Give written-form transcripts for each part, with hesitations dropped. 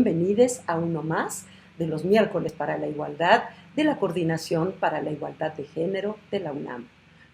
Bienvenidos a uno más de los miércoles para la igualdad de la Coordinación para la Igualdad de Género de la UNAM.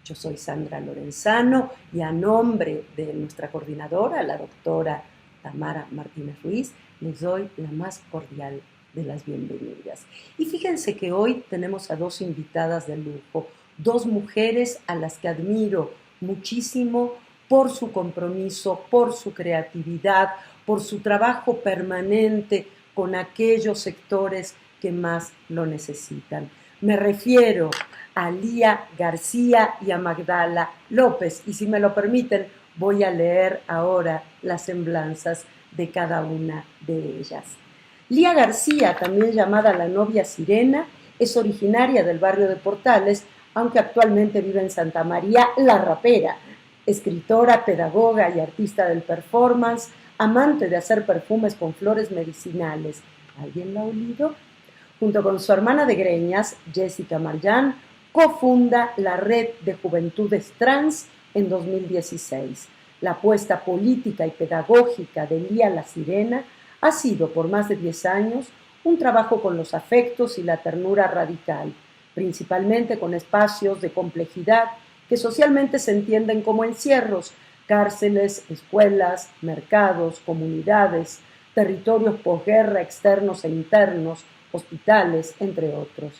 Yo soy Sandra Lorenzano y a nombre de nuestra coordinadora, la doctora Tamara Martínez Ruiz, les doy la más cordial de las bienvenidas. Y fíjense que hoy tenemos a dos invitadas de lujo, dos mujeres a las que admiro muchísimo por su compromiso, por su creatividad, por su trabajo permanente con aquellos sectores que más lo necesitan. Me refiero a Lía García y a Magdala López, y si me lo permiten, voy a leer ahora las semblanzas de cada una de ellas. Lía García, también llamada la novia Sirena, es originaria del barrio de Portales, aunque actualmente vive en Santa María la Rapera. Escritora, pedagoga y artista del performance, amante de hacer perfumes con flores medicinales. ¿Alguien la ha olido? Junto con su hermana de greñas, Jessica Marjan, cofunda la Red de Juventudes Trans en 2016. La apuesta política y pedagógica de Lía la Sirena ha sido por más de 10 años un trabajo con los afectos y la ternura radical, principalmente con espacios de complejidad que socialmente se entienden como encierros, cárceles, escuelas, mercados, comunidades, territorios posguerra externos e internos, hospitales, entre otros.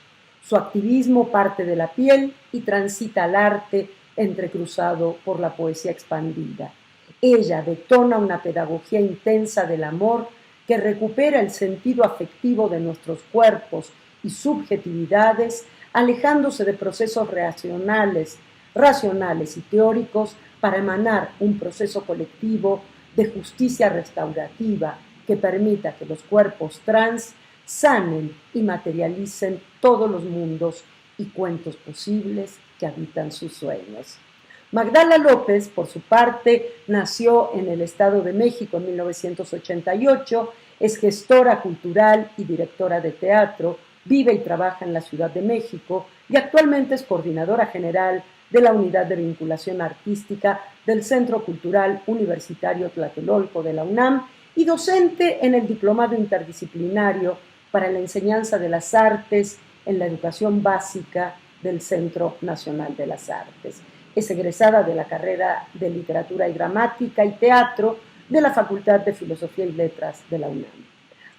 Su activismo parte de la piel y transita al arte entrecruzado por la poesía expandida. Ella detona una pedagogía intensa del amor que recupera el sentido afectivo de nuestros cuerpos y subjetividades, alejándose de procesos racionales y teóricos para emanar un proceso colectivo de justicia restaurativa que permita que los cuerpos trans sanen y materialicen todos los mundos y cuentos posibles que habitan sus sueños. Magdala López, por su parte, nació en el Estado de México en 1988, es gestora cultural y directora de teatro, vive y trabaja en la Ciudad de México y actualmente es coordinadora general de la Unidad de Vinculación Artística del Centro Cultural Universitario Tlatelolco de la UNAM y docente en el Diplomado Interdisciplinario para la Enseñanza de las Artes en la Educación Básica del Centro Nacional de las Artes. Es egresada de la carrera de Literatura y Gramática y Teatro de la Facultad de Filosofía y Letras de la UNAM.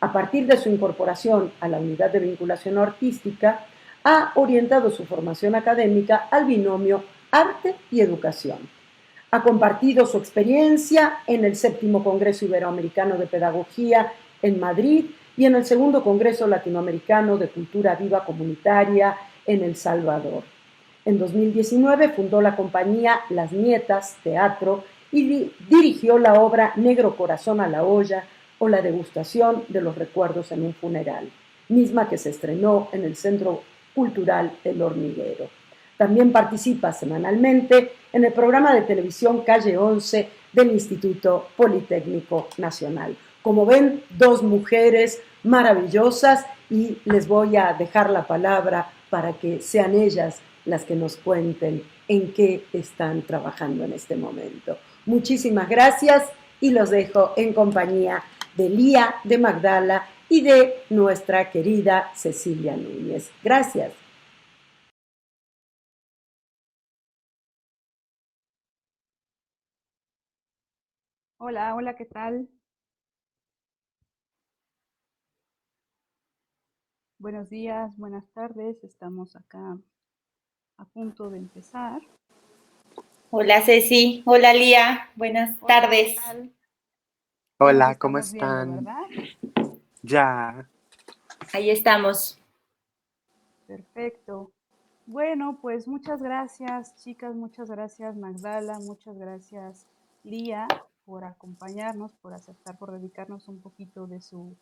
A partir de su incorporación a la Unidad de Vinculación Artística, ha orientado su formación académica al binomio arte y educación. Ha compartido su experiencia en el 7º Congreso Iberoamericano de Pedagogía en Madrid y en el 2º Congreso Latinoamericano de Cultura Viva Comunitaria en El Salvador. En 2019 fundó la compañía Las Nietas Teatro y dirigió la obra Negro Corazón a la olla o la degustación de los recuerdos en un funeral, misma que se estrenó en el Centro Cultural El Hormiguero. También participa semanalmente en el programa de televisión Calle 11 del Instituto Politécnico Nacional. Como ven, dos mujeres maravillosas y les voy a dejar la palabra para que sean ellas las que nos cuenten en qué están trabajando en este momento. Muchísimas gracias y los dejo en compañía de Lía, de Magdala y de nuestra querida Cecilia Núñez. Gracias. Hola, hola, ¿qué tal? Buenos días, buenas tardes. Estamos acá a punto de empezar. Hola Ceci, hola Lía, buenas Hola, ¿qué tardes. tal? Ya nos Hola, ¿cómo estamos viendo, están? ¿verdad? Ya. Ahí estamos. Perfecto. Bueno, pues muchas gracias, chicas, muchas gracias, Magdala, muchas gracias, Lía, por acompañarnos, por aceptar, por dedicarnos un poquito de su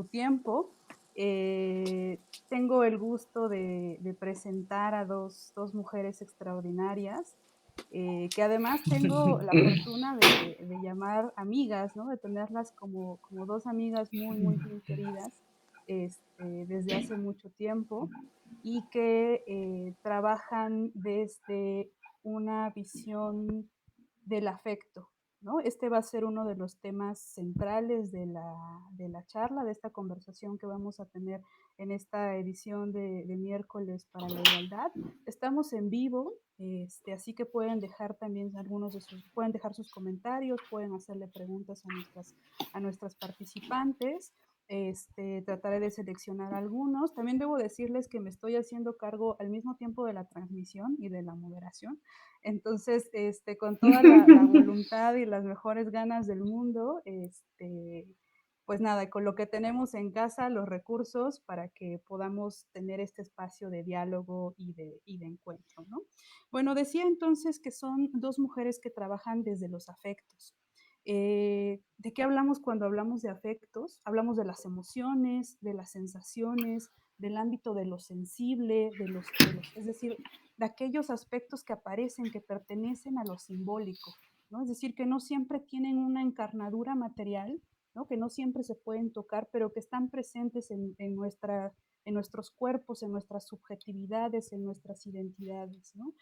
tiempo. Tengo el gusto de presentar a dos mujeres extraordinarias, que además tengo la fortuna de llamar amigas, ¿no? De tenerlas como dos amigas muy, muy, muy queridas desde hace mucho tiempo y que trabajan desde una visión del afecto, ¿no? Este va a ser uno de los temas centrales de la charla, de esta conversación que vamos a tener en esta edición de miércoles para la igualdad. Estamos en vivo, así que pueden dejar también pueden dejar sus comentarios, pueden hacerle preguntas a nuestras participantes. Trataré de seleccionar algunos. También debo decirles que me estoy haciendo cargo al mismo tiempo de la transmisión y de la moderación. Entonces, con toda la voluntad y las mejores ganas del mundo, pues nada, con lo que tenemos en casa, los recursos para que podamos tener este espacio de diálogo y de encuentro, ¿no? Bueno, decía entonces que son dos mujeres que trabajan desde los afectos. ¿De qué hablamos cuando hablamos de afectos? Hablamos de las emociones, de las sensaciones, del ámbito de lo sensible, es decir, de aquellos aspectos que aparecen, que pertenecen a lo simbólico, ¿no? Es decir, que no siempre tienen una encarnadura material, ¿no? Que no siempre se pueden tocar, pero que están presentes en nuestros cuerpos, en nuestras subjetividades, en nuestras identidades, ¿no?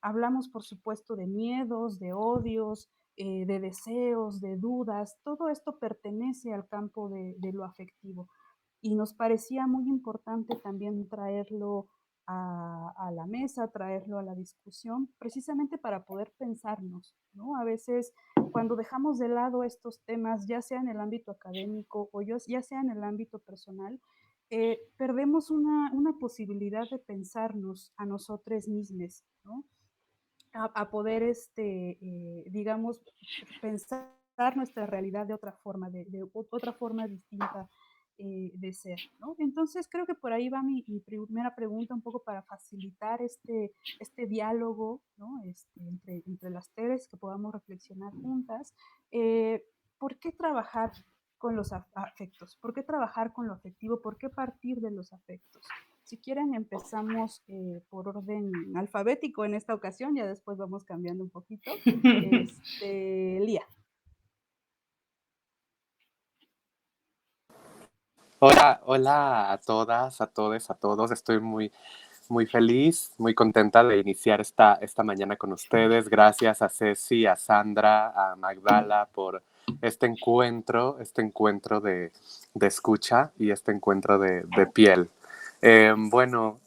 Hablamos, por supuesto, de miedos, de odios, de deseos, de dudas. Todo esto pertenece al campo de lo afectivo. Y nos parecía muy importante también traerlo a la mesa, traerlo a la discusión, precisamente para poder pensarnos, ¿no? A veces cuando dejamos de lado estos temas, ya sea en el ámbito académico o ya sea en el ámbito personal, perdemos una posibilidad de pensarnos a nosotros mismos, ¿no? A poder, digamos, pensar nuestra realidad de otra forma, de otra forma distinta de ser, ¿no? Entonces creo que por ahí va mi primera pregunta, un poco para facilitar este diálogo, ¿no? Entre las tres, que podamos reflexionar juntas. Eh, ¿Por qué trabajar con los afectos? ¿Por qué trabajar con lo afectivo? ¿Por qué partir de los afectos? Si quieren, empezamos por orden alfabético en esta ocasión, ya después vamos cambiando un poquito. Lía. Hola, hola a todas, a todos, a todos. Estoy muy feliz, muy contenta de iniciar esta mañana con ustedes. Gracias a Ceci, a Sandra, a Magdala por este encuentro de escucha y este encuentro de piel. Bueno,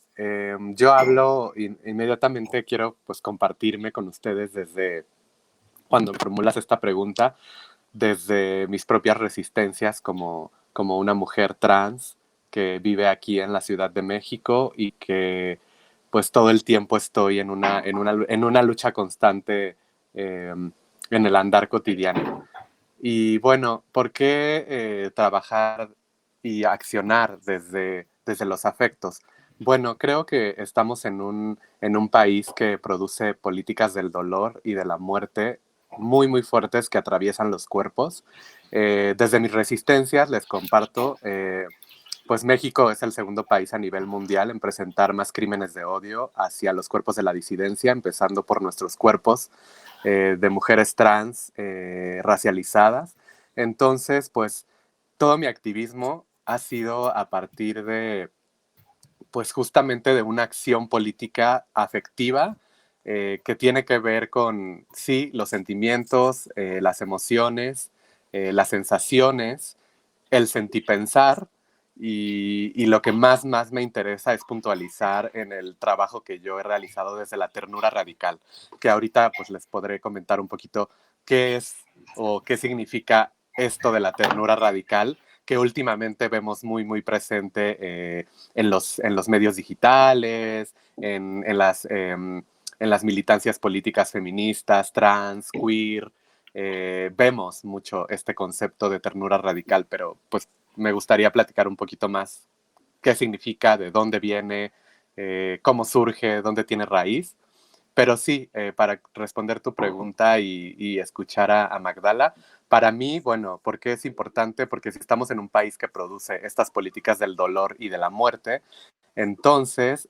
yo hablo inmediatamente, quiero pues compartirme con ustedes desde cuando formulas esta pregunta, desde mis propias resistencias como una mujer trans que vive aquí en la Ciudad de México y que pues todo el tiempo estoy en una lucha constante en el andar cotidiano. Y bueno, ¿por qué trabajar y accionar desde los afectos? Bueno, creo que estamos en un país que produce políticas del dolor y de la muerte muy fuertes que atraviesan los cuerpos. Desde mis resistencias les comparto, pues México es el segundo país a nivel mundial en presentar más crímenes de odio hacia los cuerpos de la disidencia, empezando por nuestros cuerpos de mujeres trans racializadas. Entonces, pues todo mi activismo ha sido a partir de, pues justamente de una acción política afectiva que tiene que ver con, sí, los sentimientos, las emociones, las sensaciones, el sentipensar y lo que más me interesa es puntualizar en el trabajo que yo he realizado desde la ternura radical, que ahorita pues les podré comentar un poquito qué es o qué significa esto de la ternura radical que últimamente vemos muy presente en los medios digitales, en las militancias políticas feministas, trans, queer. Vemos mucho este concepto de ternura radical, pero pues me gustaría platicar un poquito más qué significa, de dónde viene, cómo surge, dónde tiene raíz. Pero sí, para responder tu pregunta y escuchar a Magdala, para mí, bueno, ¿por qué es importante? Porque si estamos en un país que produce estas políticas del dolor y de la muerte, entonces,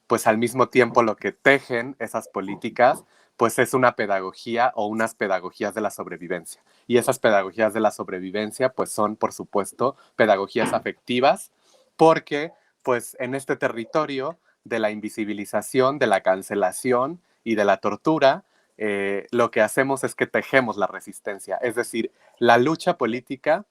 pues al mismo tiempo lo que tejen esas políticas, pues es una pedagogía o unas pedagogías de la sobrevivencia. Y esas pedagogías de la sobrevivencia, pues son, por supuesto, pedagogías afectivas, porque pues en este territorio de la invisibilización, de la cancelación y de la tortura, lo que hacemos es que tejemos la resistencia. Es decir, la lucha política,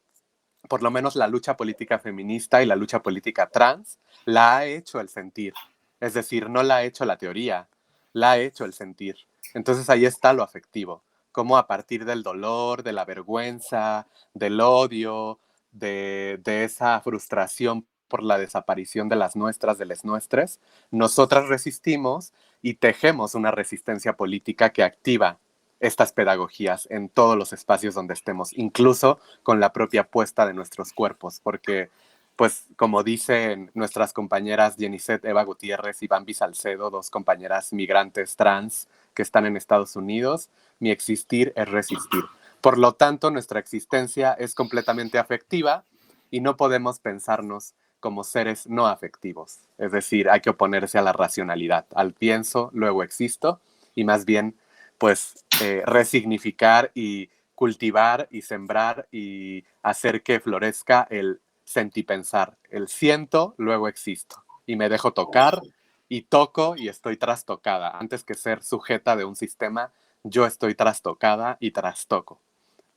por lo menos la lucha política feminista y la lucha política trans, la ha hecho el sentir. Es decir, no la ha hecho la teoría, la ha hecho el sentir. Entonces ahí está lo afectivo, cómo a partir del dolor, de la vergüenza, del odio, de esa frustración por la desaparición de las nuestras, de les nuestres, nosotras resistimos y tejemos una resistencia política que activa estas pedagogías en todos los espacios donde estemos, incluso con la propia puesta de nuestros cuerpos, porque, pues, como dicen nuestras compañeras Jenicet Eva Gutiérrez y Bambi Salcedo, dos compañeras migrantes trans que están en Estados Unidos, mi existir es resistir. Por lo tanto, nuestra existencia es completamente afectiva y no podemos pensarnos como seres no afectivos. Es decir, hay que oponerse a la racionalidad, al pienso, luego existo, y más bien pues resignificar y cultivar y sembrar y hacer que florezca el sentipensar, el siento, luego existo, y me dejo tocar y toco y estoy trastocada. Antes que ser sujeta de un sistema, yo estoy trastocada y trastoco,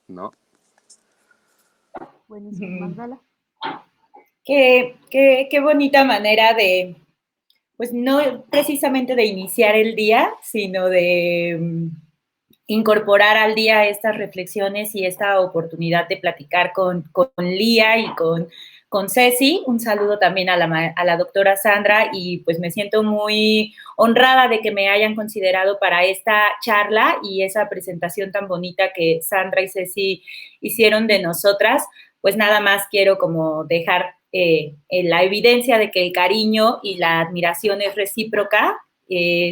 ¿no? Buenísimo, Magdala. Qué bonita manera de, pues no precisamente de iniciar el día, sino de incorporar al día estas reflexiones y esta oportunidad de platicar con Lía y con Ceci. Un saludo también a la doctora Sandra y pues me siento muy honrada de que me hayan considerado para esta charla y esa presentación tan bonita que Sandra y Ceci hicieron de nosotras. Pues nada más quiero como dejar la evidencia de que el cariño y la admiración es recíproca.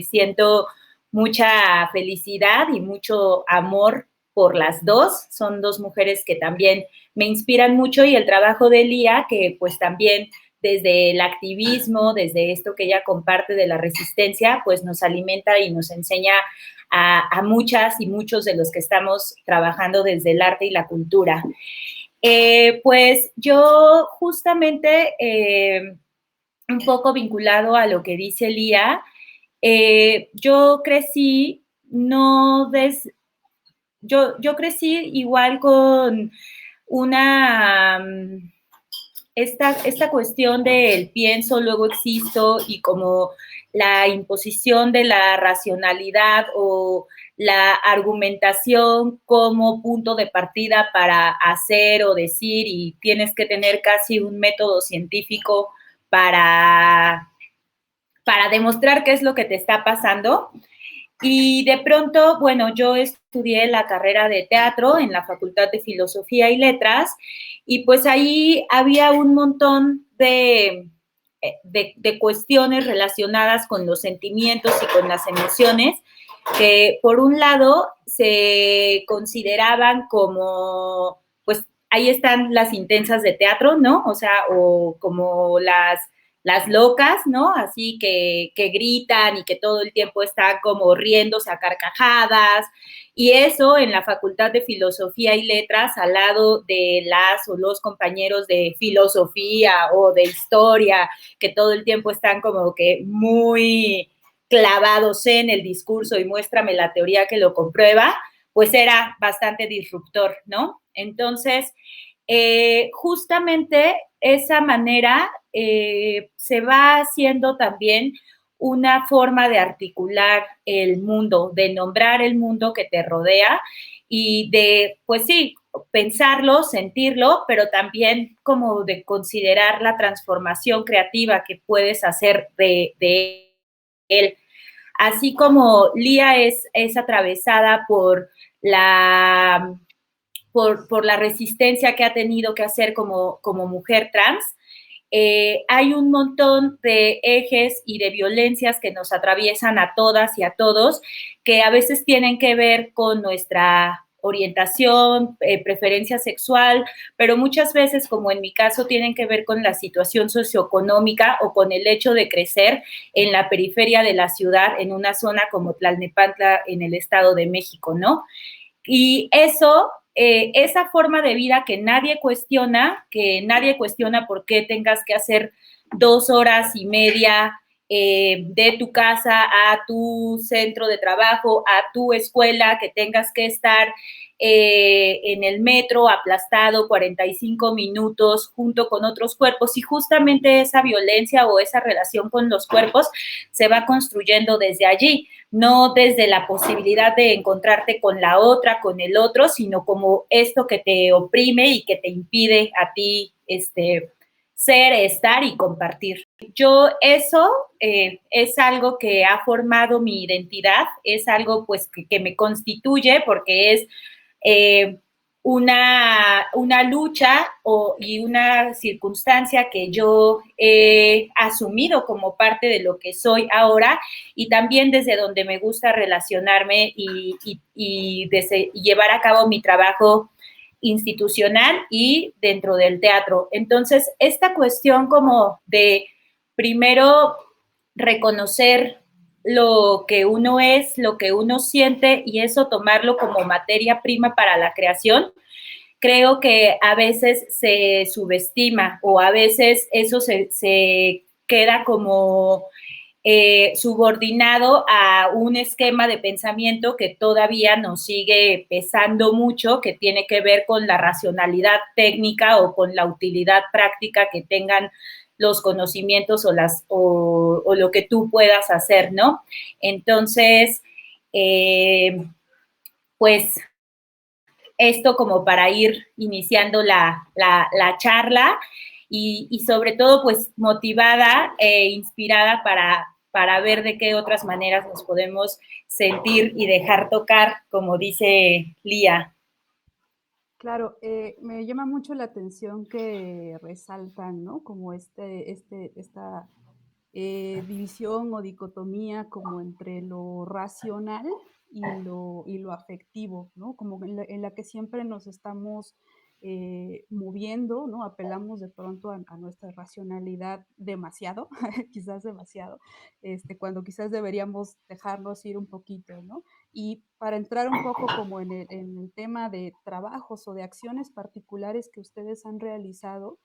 Siento mucha felicidad y mucho amor por las dos. Son dos mujeres que también me inspiran mucho y el trabajo de Lía, que pues también desde el activismo, desde esto que ella comparte de la resistencia, pues nos alimenta y nos enseña a muchas y muchos de los que estamos trabajando desde el arte y la cultura. Pues yo justamente un poco vinculado a lo que dice Lía, yo crecí yo crecí igual con una esta cuestión del pienso, luego existo y como la imposición de la racionalidad o la argumentación como punto de partida para hacer o decir y tienes que tener casi un método científico para demostrar qué es lo que te está pasando. Y de pronto, bueno, yo estudié la carrera de teatro en la Facultad de Filosofía y Letras y pues ahí había un montón de cuestiones relacionadas con los sentimientos y con las emociones que por un lado se consideraban como, pues ahí están las intensas de teatro, ¿no? O sea, o como las locas, ¿no? Así que gritan y que todo el tiempo están como riéndose a carcajadas. Y eso en la Facultad de Filosofía y Letras, al lado de las o los compañeros de filosofía o de historia, que todo el tiempo están como que muy clavados en el discurso y muéstrame la teoría que lo comprueba, pues era bastante disruptor, ¿no? Entonces, justamente esa manera se va haciendo también una forma de articular el mundo, de nombrar el mundo que te rodea y de, pues sí, pensarlo, sentirlo, pero también como de considerar la transformación creativa que puedes hacer de él. Así como Lía es atravesada por la resistencia que ha tenido que hacer como mujer trans, hay un montón de ejes y de violencias que nos atraviesan a todas y a todos, que a veces tienen que ver con nuestra orientación, preferencia sexual, pero muchas veces, como en mi caso, tienen que ver con la situación socioeconómica o con el hecho de crecer en la periferia de la ciudad, en una zona como Tlalnepantla, en el Estado de México, ¿no? Y eso, esa forma de vida que nadie cuestiona por qué tengas que hacer 2 horas y media de tu casa a tu centro de trabajo, a tu escuela, que tengas que estar en el metro aplastado 45 minutos junto con otros cuerpos, y justamente esa violencia o esa relación con los cuerpos se va construyendo desde allí, no desde la posibilidad de encontrarte con la otra, con el otro, sino como esto que te oprime y que te impide a ti ser, estar y compartir. Yo eso es algo que ha formado mi identidad, es algo pues que me constituye, porque es una lucha y una circunstancia que yo he asumido como parte de lo que soy ahora, y también desde donde me gusta relacionarme y llevar a cabo mi trabajo institucional y dentro del teatro. Entonces, esta cuestión como de primero reconocer lo que uno es, lo que uno siente, y eso tomarlo como materia prima para la creación, creo que a veces se subestima, o a veces eso se queda como subordinado a un esquema de pensamiento que todavía nos sigue pesando mucho, que tiene que ver con la racionalidad técnica o con la utilidad práctica que tengan los conocimientos o lo que tú puedas hacer, ¿no? Entonces, pues esto como para ir iniciando la charla, y sobre todo pues motivada e inspirada para ver de qué otras maneras nos podemos sentir y dejar tocar, como dice Lía. Claro, me llama mucho la atención que resaltan, ¿no? Como esta división o dicotomía como entre lo racional y lo afectivo, ¿no? Como en la que siempre nos estamos moviendo, ¿no? Apelamos de pronto a nuestra racionalidad demasiado, quizás demasiado, cuando quizás deberíamos dejarnos ir un poquito, ¿no? Y para entrar un poco como en el tema de trabajos o de acciones particulares que ustedes han realizado,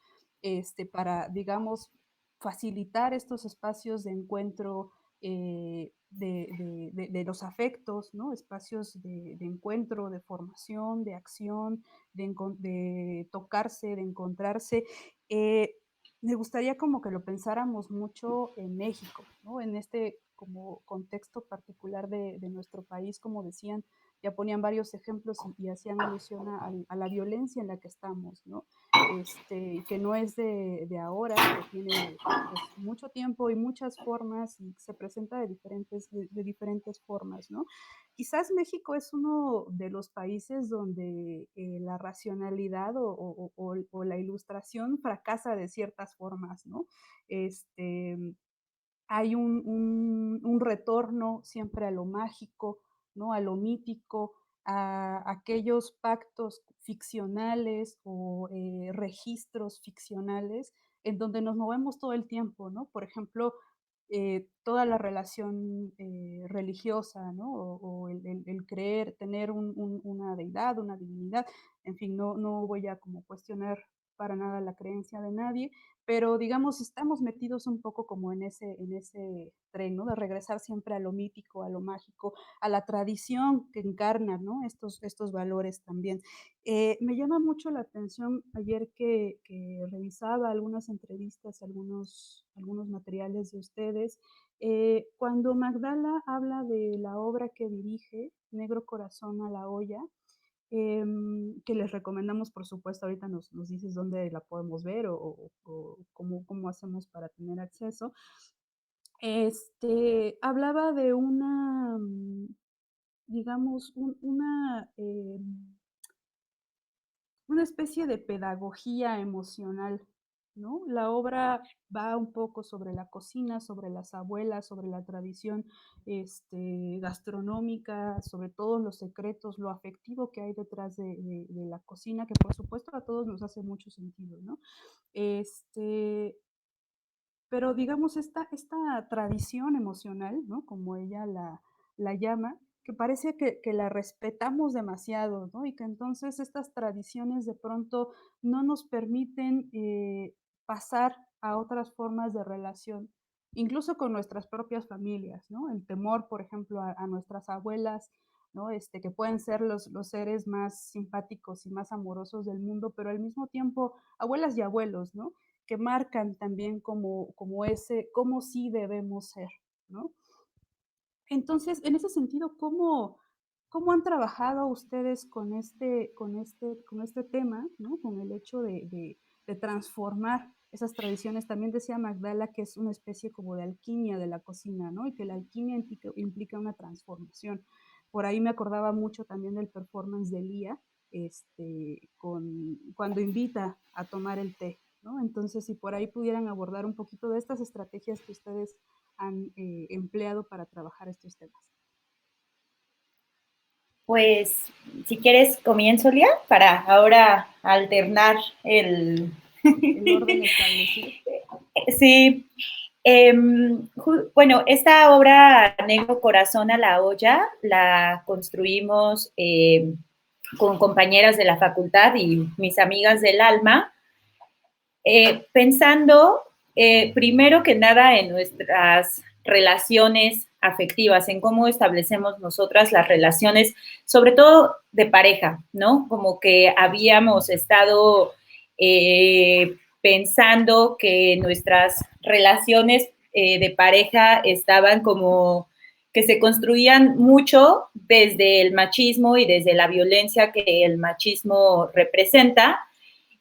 para, digamos, facilitar estos espacios de encuentro de los afectos, ¿no? Espacios de encuentro, de formación, de acción, de tocarse, de encontrarse. Eh, Me gustaría como que lo pensáramos mucho en México, ¿no? En este como contexto particular de nuestro país, como decían, ya ponían varios ejemplos y hacían alusión a la violencia en la que estamos, ¿no? Que no es de ahora, que tiene pues mucho tiempo y muchas formas y se presenta de diferentes formas, ¿no? Quizás México es uno de los países donde la racionalidad o la ilustración fracasa de ciertas formas, ¿no? Hay un retorno siempre a lo mágico, ¿no? A lo mítico, a aquellos pactos ficcionales o registros ficcionales en donde nos movemos todo el tiempo, ¿no? Por ejemplo, toda la relación religiosa, ¿no? O el creer, tener una deidad, una divinidad, en fin, no voy a como cuestionar para nada la creencia de nadie, pero digamos, estamos metidos un poco como en ese tren, ¿no? De regresar siempre a lo mítico, a lo mágico, a la tradición que encarna, ¿no? Estos valores también. Me llama mucho la atención ayer que revisaba algunas entrevistas, algunos materiales de ustedes, cuando Magdala habla de la obra que dirige, Negro Corazón a la olla, que les recomendamos, por supuesto, ahorita nos dices dónde la podemos ver o cómo hacemos para tener acceso. Hablaba de digamos, una especie de pedagogía emocional, ¿no? La obra va un poco sobre la cocina, sobre las abuelas, sobre la tradición gastronómica, sobre todos los secretos, lo afectivo que hay detrás de la cocina, que por supuesto a todos nos hace mucho sentido, ¿no? Pero digamos, esta tradición emocional, ¿no? Como ella la llama, que parece que la respetamos demasiado, ¿no? Y que entonces estas tradiciones de pronto no nos permiten pasar a otras formas de relación. incluso con nuestras propias familias, ¿no? El temor, por ejemplo, a nuestras abuelas, ¿no? Que pueden ser los seres más simpáticos y más amorosos del mundo, pero al mismo tiempo, abuelas y abuelos, ¿no? Que marcan también como cómo sí debemos ser, ¿no? Entonces, en ese sentido, ¿cómo han trabajado ustedes con este tema, ¿no? Con el hecho de transformar esas tradiciones? También decía Magdala que es una especie como de alquimia de la cocina, ¿no? Y que la alquimia implica una transformación. Por ahí me acordaba mucho también del performance de Lía, cuando invita a tomar el té, ¿no? Entonces, si por ahí pudieran abordar un poquito de estas estrategias que ustedes han empleado para trabajar estos temas. Pues, si quieres, comienzo, Lía, para ahora alternar el orden establecido. Sí. Bueno, esta obra Negro Corazón a la olla la construimos con compañeras de la facultad y mis amigas del alma, pensando primero que nada en nuestras relaciones afectivas, en cómo establecemos nosotras las relaciones, sobre todo de pareja, ¿no? Como que habíamos estado pensando que nuestras relaciones de pareja estaban como que se construían mucho desde el machismo y desde la violencia que el machismo representa.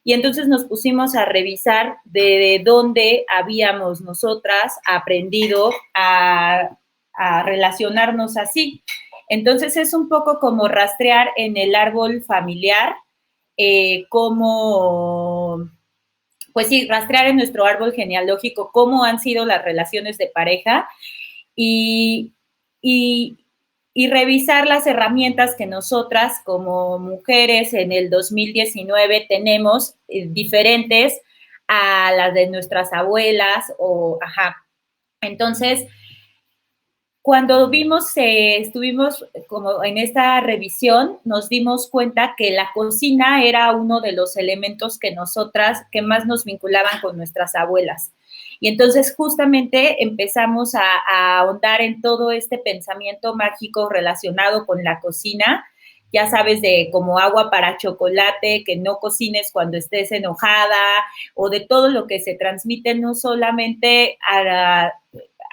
Y entonces nos pusimos a revisar de dónde habíamos nosotras aprendido a relacionarnos así. Entonces es un poco como rastrear en el árbol familiar, cómo, pues sí, rastrear en nuestro árbol genealógico cómo han sido las relaciones de pareja y, y, y revisar las herramientas que nosotras como mujeres en el 2019 tenemos diferentes a las de nuestras abuelas o, ajá. Entonces, cuando estuvimos como en esta revisión, nos dimos cuenta que la cocina era uno de los elementos que más nos vinculaban con nuestras abuelas. Y entonces justamente empezamos a ahondar en todo este pensamiento mágico relacionado con la cocina, ya sabes, de como agua para chocolate, que no cocines cuando estés enojada, o de todo lo que se transmite no solamente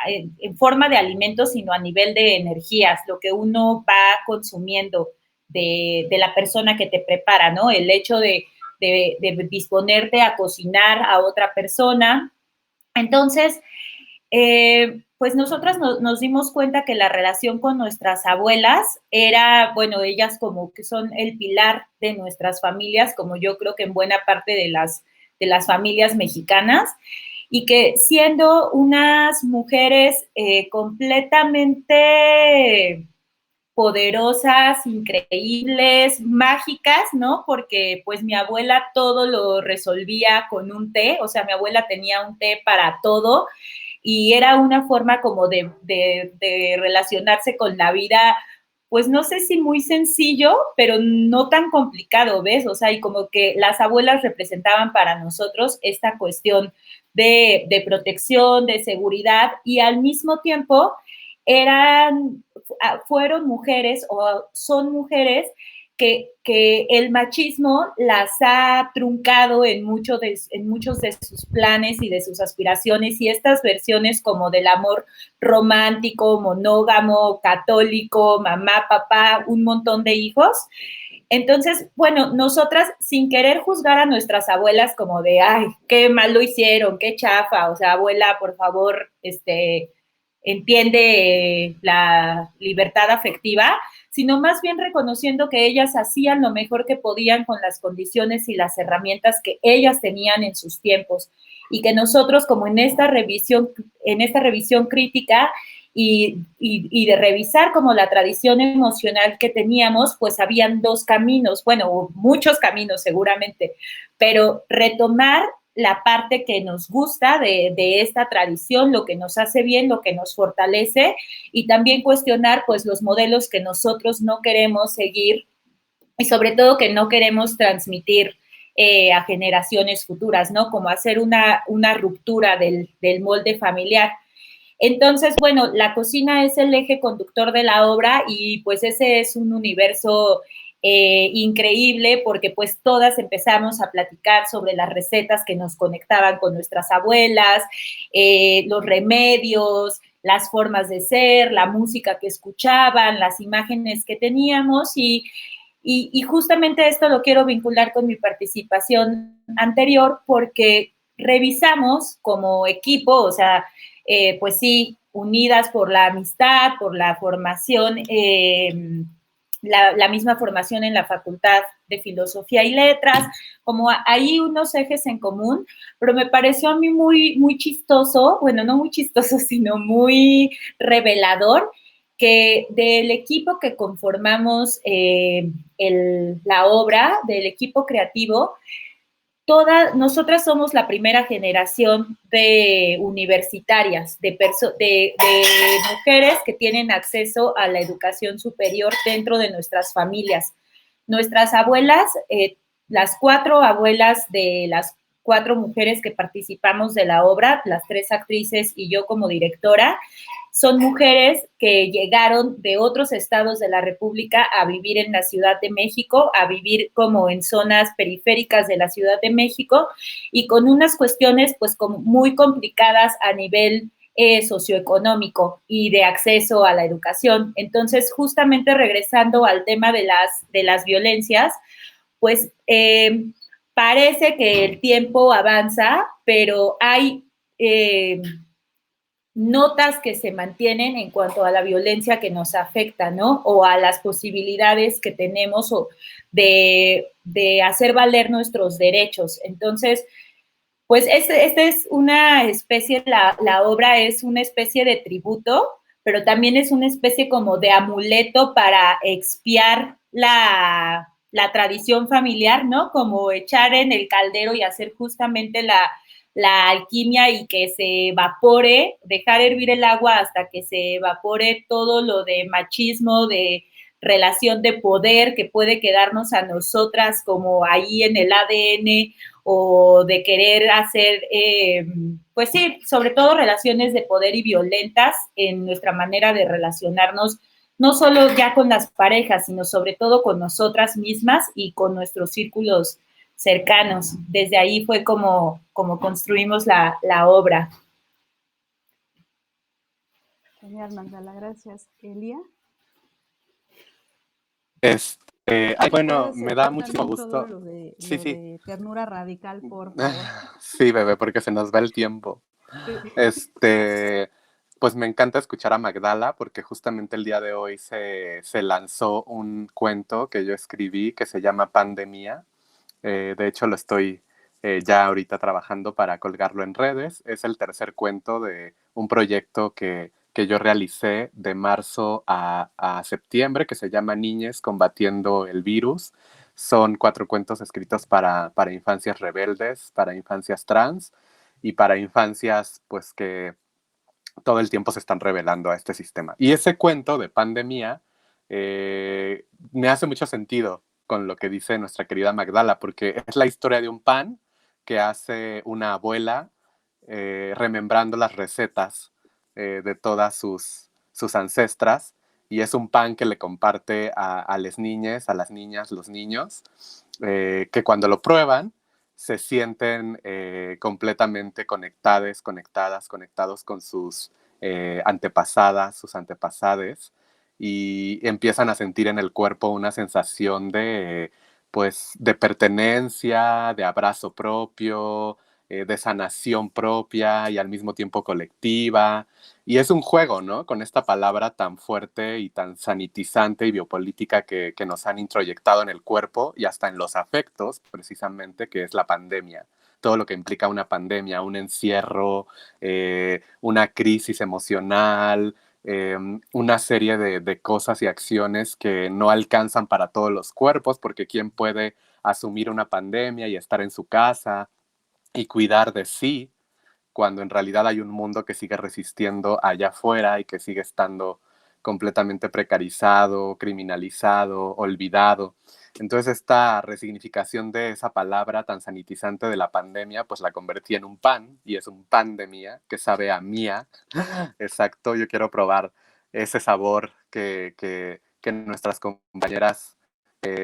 en forma de alimentos, sino a nivel de energías, lo que uno va consumiendo de la persona que te prepara, ¿no? El hecho de disponerte a cocinar a otra persona. Entonces, pues nosotras nos dimos cuenta que la relación con nuestras abuelas era, bueno, ellas como que son el pilar de nuestras familias, como yo creo que en buena parte de las familias mexicanas, y que siendo unas mujeres completamente poderosas, increíbles, mágicas, ¿no? Porque pues mi abuela todo lo resolvía con un té, o sea, mi abuela tenía un té para todo y era una forma como de relacionarse con la vida, pues no sé si muy sencillo, pero no tan complicado, ¿ves? O sea, y como que las abuelas representaban para nosotros esta cuestión de protección, de seguridad y al mismo tiempo fueron mujeres o son mujeres que el machismo las ha truncado en muchos de sus planes y de sus aspiraciones y estas versiones como del amor romántico, monógamo, católico, mamá, papá, un montón de hijos. Entonces, bueno, nosotras sin querer juzgar a nuestras abuelas como de, ay, qué mal lo hicieron, qué chafa, o sea, abuela, por favor, entiende la libertad afectiva, sino más bien reconociendo que ellas hacían lo mejor que podían con las condiciones y las herramientas que ellas tenían en sus tiempos y que nosotros como en esta revisión crítica y de revisar como la tradición emocional que teníamos, pues habían dos caminos, bueno, muchos caminos seguramente, pero retomar la parte que nos gusta de esta tradición, lo que nos hace bien, lo que nos fortalece y también cuestionar pues los modelos que nosotros no queremos seguir y sobre todo que no queremos transmitir a generaciones futuras, ¿no? Como hacer una ruptura del molde familiar. Entonces, bueno, la cocina es el eje conductor de la obra y pues ese es un universo increíble porque pues todas empezamos a platicar sobre las recetas que nos conectaban con nuestras abuelas, los remedios, las formas de ser, la música que escuchaban, las imágenes que teníamos y justamente esto lo quiero vincular con mi participación anterior porque revisamos como equipo, o sea, pues sí, unidas por la amistad, por la formación, la misma formación en la Facultad de Filosofía y Letras, como hay unos ejes en común, pero me pareció a mí muy chistoso, bueno, no muy chistoso, sino muy revelador, que del equipo que conformamos la obra, del equipo creativo, nosotras somos la primera generación de universitarias, de mujeres que tienen acceso a la educación superior dentro de nuestras familias. Nuestras abuelas, las 4 abuelas de las 4 mujeres que participamos de la obra, las 3 actrices y yo como directora, son mujeres que llegaron de otros estados de la República a vivir en la Ciudad de México, a vivir como en zonas periféricas de la Ciudad de México y con unas cuestiones pues como muy complicadas a nivel socioeconómico y de acceso a la educación. Entonces, justamente regresando al tema de las violencias, pues parece que el tiempo avanza, pero hay notas que se mantienen en cuanto a la violencia que nos afecta, ¿no? O a las posibilidades que tenemos de hacer valer nuestros derechos. Entonces, pues este es una especie, la obra es una especie de tributo, pero también es una especie como de amuleto para expiar la tradición familiar, ¿no? Como echar en el caldero y hacer justamente la alquimia y que se evapore, dejar hervir el agua hasta que se evapore todo lo de machismo, de relación de poder que puede quedarnos a nosotras como ahí en el ADN o de querer hacer, pues sí, sobre todo relaciones de poder y violentas en nuestra manera de relacionarnos, no solo ya con las parejas, sino sobre todo con nosotras mismas y con nuestros círculos cercanos. Desde ahí fue como construimos la obra. Genial, Magdala, gracias. Elia. Bueno, me da muchísimo Todo gusto. lo de, Sí, lo sí. de ternura radical, por favor. Sí, bebé, porque se nos va el tiempo. Pues me encanta escuchar a Magdala porque justamente el día de hoy se lanzó un cuento que yo escribí que se llama Pandemia. De hecho, lo estoy ya ahorita trabajando para colgarlo en redes. Es el tercer cuento de un proyecto que yo realicé de marzo a septiembre que se llama Niñes combatiendo el virus. Son 4 cuentos escritos para infancias rebeldes, para infancias trans y para infancias pues que todo el tiempo se están revelando a este sistema. Y ese cuento de Pandemia me hace mucho sentido con lo que dice nuestra querida Magdala, porque es la historia de un pan que hace una abuela remembrando las recetas de todas sus ancestras, y es un pan que le comparte a las niñas, los niños, que cuando lo prueban se sienten completamente conectados con sus antepasadas, sus antepasades, y empiezan a sentir en el cuerpo una sensación pues, de pertenencia, de abrazo propio, de sanación propia y al mismo tiempo colectiva. Y es un juego, ¿no? Con esta palabra tan fuerte y tan sanitizante y biopolítica que nos han introyectado en el cuerpo y hasta en los afectos, precisamente, que es la pandemia. Todo lo que implica una pandemia, un encierro, una crisis emocional, una serie de cosas y acciones que no alcanzan para todos los cuerpos, porque ¿quién puede asumir una pandemia y estar en su casa y cuidar de sí cuando en realidad hay un mundo que sigue resistiendo allá afuera y que sigue estando completamente precarizado, criminalizado, olvidado? Entonces esta resignificación de esa palabra tan sanitizante de la pandemia, pues la convertí en un pan, y es un pan de mía, que sabe a mía. Exacto, yo quiero probar ese sabor que nuestras compañeras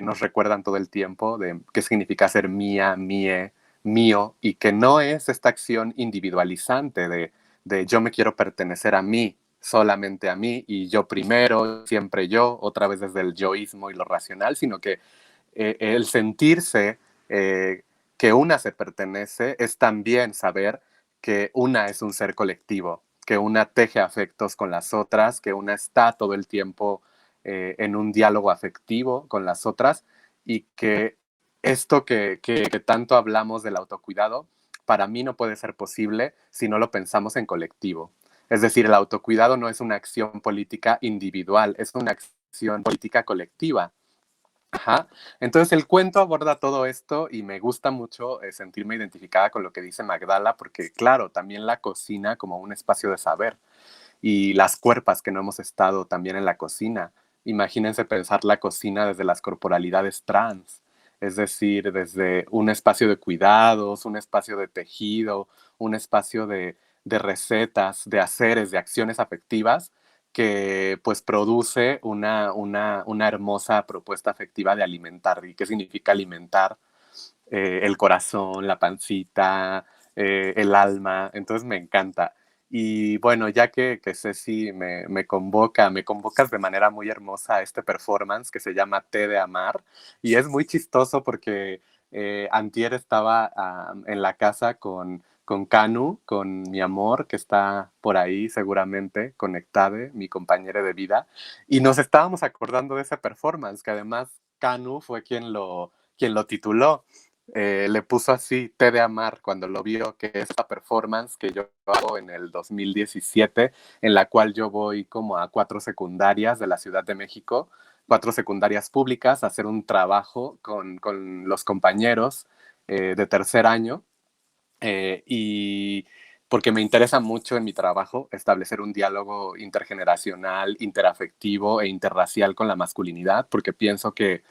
nos recuerdan todo el tiempo, de qué significa ser mía, mie, mío, y que no es esta acción individualizante de yo me quiero pertenecer a mí, solamente a mí, y yo primero, siempre yo, otra vez desde el yoísmo y lo racional, sino que el sentirse que una se pertenece es también saber que una es un ser colectivo, que una teje afectos con las otras, que una está todo el tiempo en un diálogo afectivo con las otras, y que esto que tanto hablamos del autocuidado, para mí no puede ser posible si no lo pensamos en colectivo. Es decir, el autocuidado no es una acción política individual, es una acción política colectiva. Ajá. Entonces el cuento aborda todo esto y me gusta mucho sentirme identificada con lo que dice Magdala, porque claro, también la cocina como un espacio de saber, y las cuerpas que no hemos estado también en la cocina. Imagínense pensar la cocina desde las corporalidades trans, es decir, desde un espacio de cuidados, un espacio de tejido, un espacio de recetas, de haceres, de acciones afectivas, que pues produce una hermosa propuesta afectiva de alimentar. ¿Y qué significa alimentar? El corazón, la pancita, el alma. Entonces me encanta. Y bueno, ya que Ceci me convocas de manera muy hermosa a este performance que se llama Té de Amar. Y es muy chistoso porque antier estaba en la casa con Kanu, con mi amor, que está por ahí seguramente conectada, mi compañera de vida, y nos estábamos acordando de ese performance, que además Kanu fue quien lo tituló. Le puso así Té de Amar cuando lo vio, que es la performance que yo hago en el 2017, en la cual yo voy como a 4 secundarias de la Ciudad de México, 4 secundarias públicas, a hacer un trabajo con los compañeros de tercer año, y porque me interesa mucho en mi trabajo establecer un diálogo intergeneracional, interafectivo e interracial con la masculinidad, porque pienso que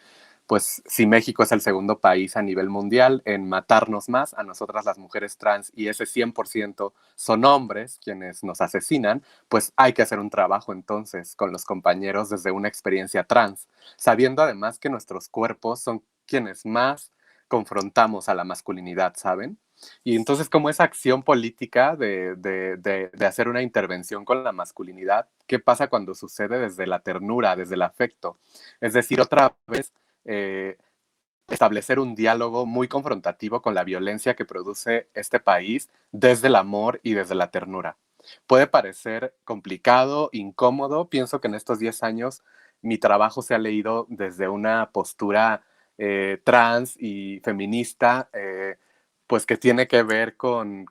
pues si México es el segundo país a nivel mundial en matarnos más a nosotras las mujeres trans, y ese 100% son hombres quienes nos asesinan, pues hay que hacer un trabajo entonces con los compañeros desde una experiencia trans, sabiendo además que nuestros cuerpos son quienes más confrontamos a la masculinidad, ¿saben? Y entonces como esa acción política de hacer una intervención con la masculinidad, ¿qué pasa cuando sucede desde la ternura, desde el afecto? Es decir, otra vez eh, establecer un diálogo muy confrontativo con la violencia que produce este país desde el amor y desde la ternura. Puede parecer complicado, incómodo. Pienso que en estos 10 años mi trabajo se ha leído desde una postura trans y feminista, pues que tiene que ver con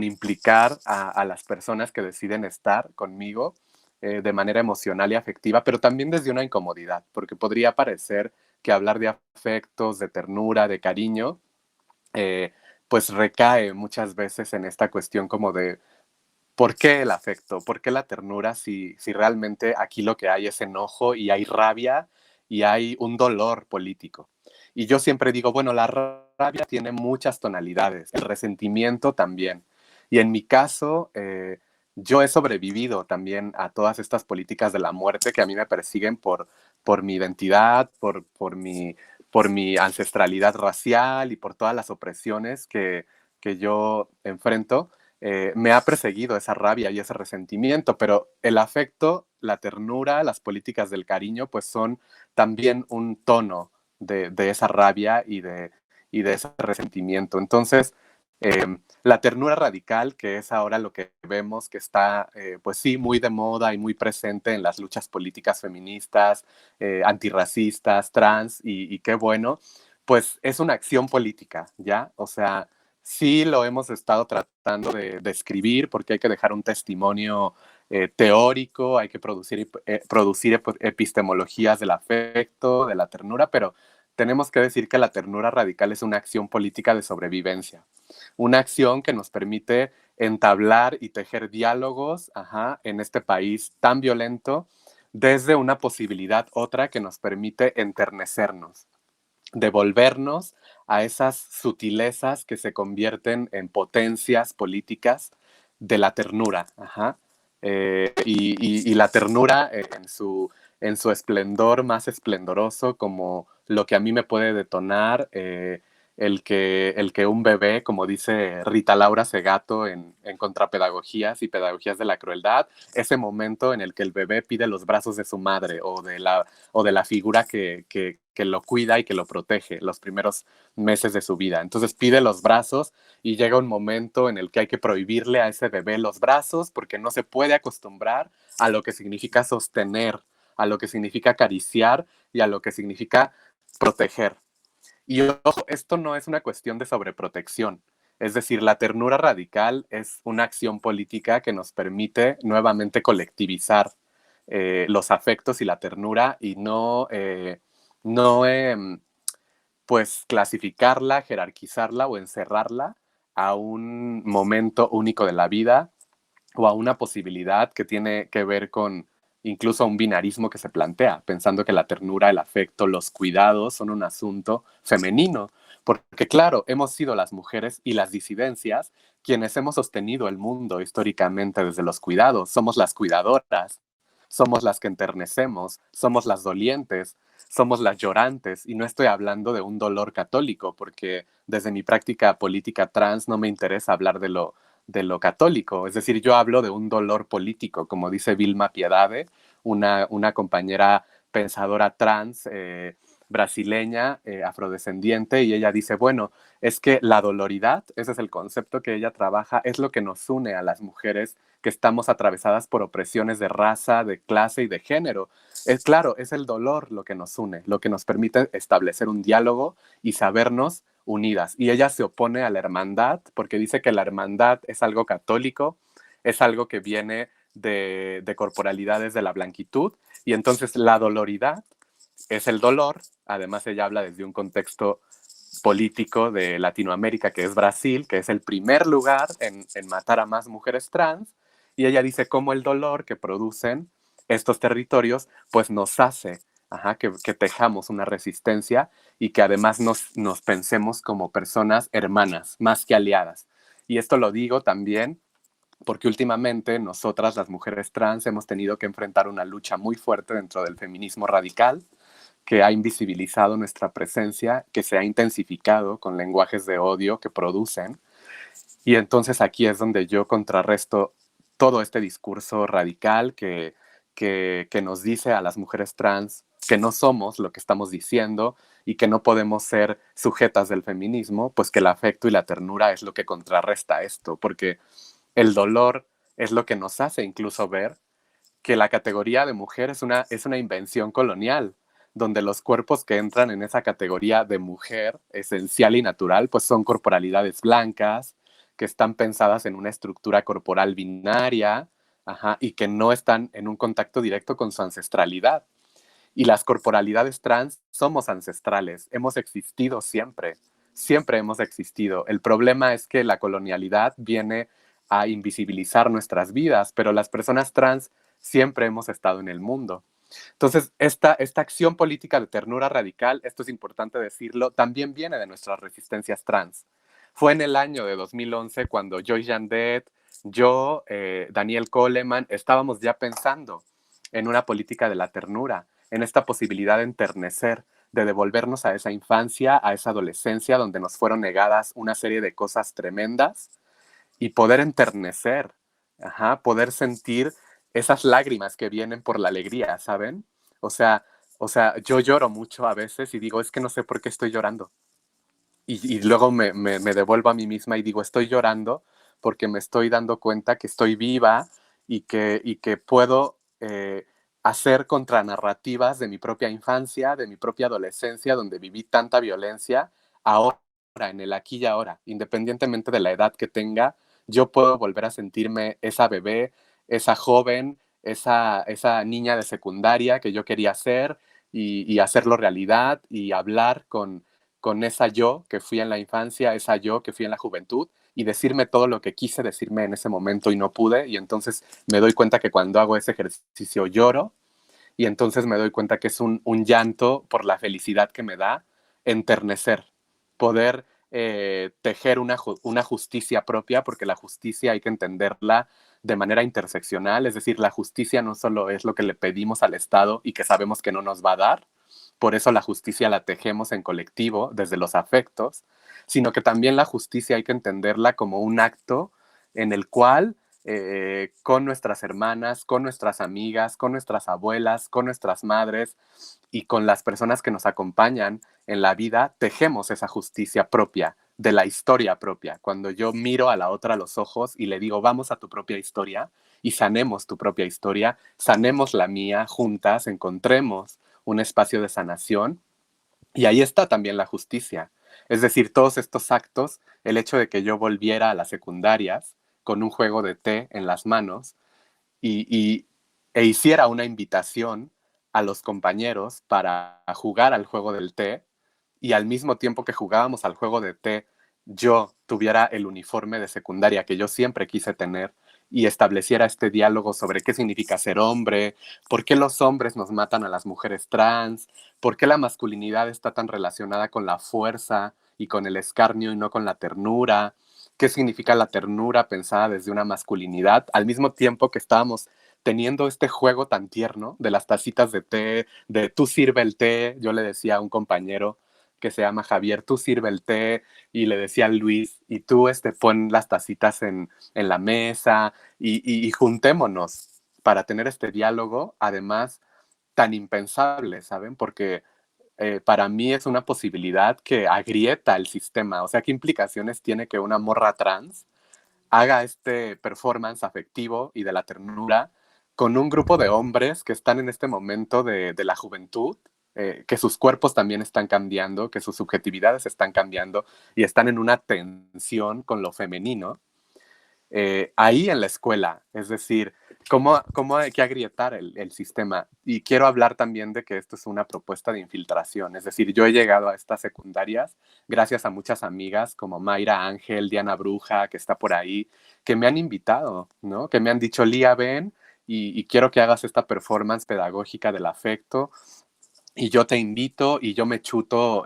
implicar a las personas que deciden estar conmigo de manera emocional y afectiva, pero también desde una incomodidad, porque podría parecer que hablar de afectos, de ternura, de cariño, eh, pues recae muchas veces en esta cuestión como de ¿por qué el afecto? ¿Por qué la ternura si realmente aquí lo que hay es enojo y hay rabia y hay un dolor político? Y yo siempre digo, bueno, la rabia tiene muchas tonalidades, el resentimiento también. Y en mi caso, yo he sobrevivido también a todas estas políticas de la muerte que a mí me persiguen por mi identidad, por mi ancestralidad racial y por todas las opresiones que yo enfrento. Me ha perseguido esa rabia y ese resentimiento, pero el afecto, la ternura, las políticas del cariño, pues son también un tono de esa rabia y de ese resentimiento. Entonces, la ternura radical, que es ahora lo que vemos que está, pues sí, muy de moda y muy presente en las luchas políticas feministas, antirracistas, trans, y qué bueno, pues es una acción política, ¿ya? O sea, sí lo hemos estado tratando de escribir porque hay que dejar un testimonio teórico, hay que producir epistemologías del afecto, de la ternura, pero tenemos que decir que la ternura radical es una acción política de sobrevivencia, una acción que nos permite entablar y tejer diálogos, ajá, en este país tan violento, desde una posibilidad otra que nos permite enternecernos, devolvernos a esas sutilezas que se convierten en potencias políticas de la ternura. Ajá. Y la ternura en su esplendor más esplendoroso, como lo que a mí me puede detonar, el que un bebé, como dice Rita Laura Segato en Contrapedagogías y Pedagogías de la Crueldad, ese momento en el que el bebé pide los brazos de su madre o de la figura que lo cuida y que lo protege los primeros meses de su vida. Entonces pide los brazos y llega un momento en el que hay que prohibirle a ese bebé los brazos porque no se puede acostumbrar a lo que significa sostener, a lo que significa acariciar y a lo que significa proteger. Y ojo, esto no es una cuestión de sobreprotección. Es decir, la ternura radical es una acción política que nos permite nuevamente colectivizar los afectos y la ternura y no pues clasificarla, jerarquizarla o encerrarla a un momento único de la vida o a una posibilidad que tiene que ver con incluso un binarismo que se plantea, pensando que la ternura, el afecto, los cuidados son un asunto femenino, porque claro, hemos sido las mujeres y las disidencias quienes hemos sostenido el mundo históricamente desde los cuidados, somos las cuidadoras, somos las que enternecemos, somos las dolientes, somos las llorantes, y no estoy hablando de un dolor católico, porque desde mi práctica política trans no me interesa hablar de lo católico, es decir, yo hablo de un dolor político, como dice Vilma Piedade, una compañera pensadora trans brasileña, afrodescendiente, y ella dice, bueno, es que la doloridad, ese es el concepto que ella trabaja, es lo que nos une a las mujeres que estamos atravesadas por opresiones de raza, de clase y de género. Es claro, es el dolor lo que nos une, lo que nos permite establecer un diálogo y sabernos unidas. Y ella se opone a la hermandad porque dice que la hermandad es algo católico, es algo que viene de corporalidades de la blanquitud, y entonces la doloridad es el dolor. Además ella habla desde un contexto político de Latinoamérica, que es Brasil, que es el primer lugar en matar a más mujeres trans, y ella dice cómo el dolor que producen estos territorios pues nos hace que tejamos una resistencia y que además nos pensemos como personas hermanas, más que aliadas. Y esto lo digo también porque últimamente nosotras, las mujeres trans, hemos tenido que enfrentar una lucha muy fuerte dentro del feminismo radical, que ha invisibilizado nuestra presencia, que se ha intensificado con lenguajes de odio que producen. Y entonces aquí es donde yo contrarresto todo este discurso radical que nos dice a las mujeres trans que no somos lo que estamos diciendo y que no podemos ser sujetas del feminismo, pues que el afecto y la ternura es lo que contrarresta esto, porque el dolor es lo que nos hace incluso ver que la categoría de mujer es una invención colonial, donde los cuerpos que entran en esa categoría de mujer esencial y natural, pues son corporalidades blancas, que están pensadas en una estructura corporal binaria, y que no están en un contacto directo con su ancestralidad. Y las corporalidades trans somos ancestrales, hemos existido siempre, siempre hemos existido. El problema es que la colonialidad viene a invisibilizar nuestras vidas, pero las personas trans siempre hemos estado en el mundo. Entonces, esta acción política de ternura radical, esto es importante decirlo, también viene de nuestras resistencias trans. Fue en el año de 2011 cuando Joy Jandet, yo, Daniel Coleman, estábamos ya pensando en una política de la ternura, en esta posibilidad de enternecer, de devolvernos a esa infancia, a esa adolescencia donde nos fueron negadas una serie de cosas tremendas y poder enternecer, poder sentir esas lágrimas que vienen por la alegría, ¿saben? O sea, yo lloro mucho a veces y digo, es que no sé por qué estoy llorando. Y luego me devuelvo a mí misma y digo, estoy llorando porque me estoy dando cuenta que estoy viva y que puedo hacer contranarrativas de mi propia infancia, de mi propia adolescencia, donde viví tanta violencia, ahora, en el aquí y ahora, independientemente de la edad que tenga, yo puedo volver a sentirme esa bebé, esa joven, esa niña de secundaria que yo quería ser y hacerlo realidad y hablar con esa yo que fui en la infancia, esa yo que fui en la juventud, y decirme todo lo que quise decirme en ese momento y no pude, y entonces me doy cuenta que cuando hago ese ejercicio lloro, y entonces me doy cuenta que es un llanto por la felicidad que me da enternecer, poder tejer una justicia propia, porque la justicia hay que entenderla de manera interseccional, es decir, la justicia no solo es lo que le pedimos al Estado y que sabemos que no nos va a dar, por eso la justicia la tejemos en colectivo, desde los afectos, sino que también la justicia hay que entenderla como un acto en el cual con nuestras hermanas, con nuestras amigas, con nuestras abuelas, con nuestras madres y con las personas que nos acompañan en la vida, tejemos esa justicia propia, de la historia propia. Cuando yo miro a la otra a los ojos y le digo, vamos a tu propia historia y sanemos tu propia historia, sanemos la mía juntas, encontremos un espacio de sanación y ahí está también la justicia. Es decir, todos estos actos, el hecho de que yo volviera a las secundarias con un juego de té en las manos e hiciera una invitación a los compañeros para jugar al juego del té y al mismo tiempo que jugábamos al juego de té, yo tuviera el uniforme de secundaria que yo siempre quise tener y estableciera este diálogo sobre qué significa ser hombre, por qué los hombres nos matan a las mujeres trans, por qué la masculinidad está tan relacionada con la fuerza y con el escarnio y no con la ternura, qué significa la ternura pensada desde una masculinidad, al mismo tiempo que estábamos teniendo este juego tan tierno de las tacitas de té, de tú sirve el té, yo le decía a un compañero que se llama Javier, tú sirve el té, y le decía a Luis, y tú pon las tacitas en la mesa, y juntémonos para tener este diálogo, además tan impensable, ¿saben? Porque para mí es una posibilidad que agrieta el sistema, o sea, ¿qué implicaciones tiene que una morra trans haga este performance afectivo y de la ternura con un grupo de hombres que están en este momento de la juventud, que sus cuerpos también están cambiando, que sus subjetividades están cambiando y están en una tensión con lo femenino, ahí en la escuela? Es decir, ¿cómo hay que agrietar el sistema? Y quiero hablar también de que esto es una propuesta de infiltración. Es decir, yo he llegado a estas secundarias gracias a muchas amigas como Mayra Ángel, Diana Bruja, que está por ahí, que me han invitado, ¿no? Que me han dicho, Lía, ven y quiero que hagas esta performance pedagógica del afecto y yo te invito y yo me chuto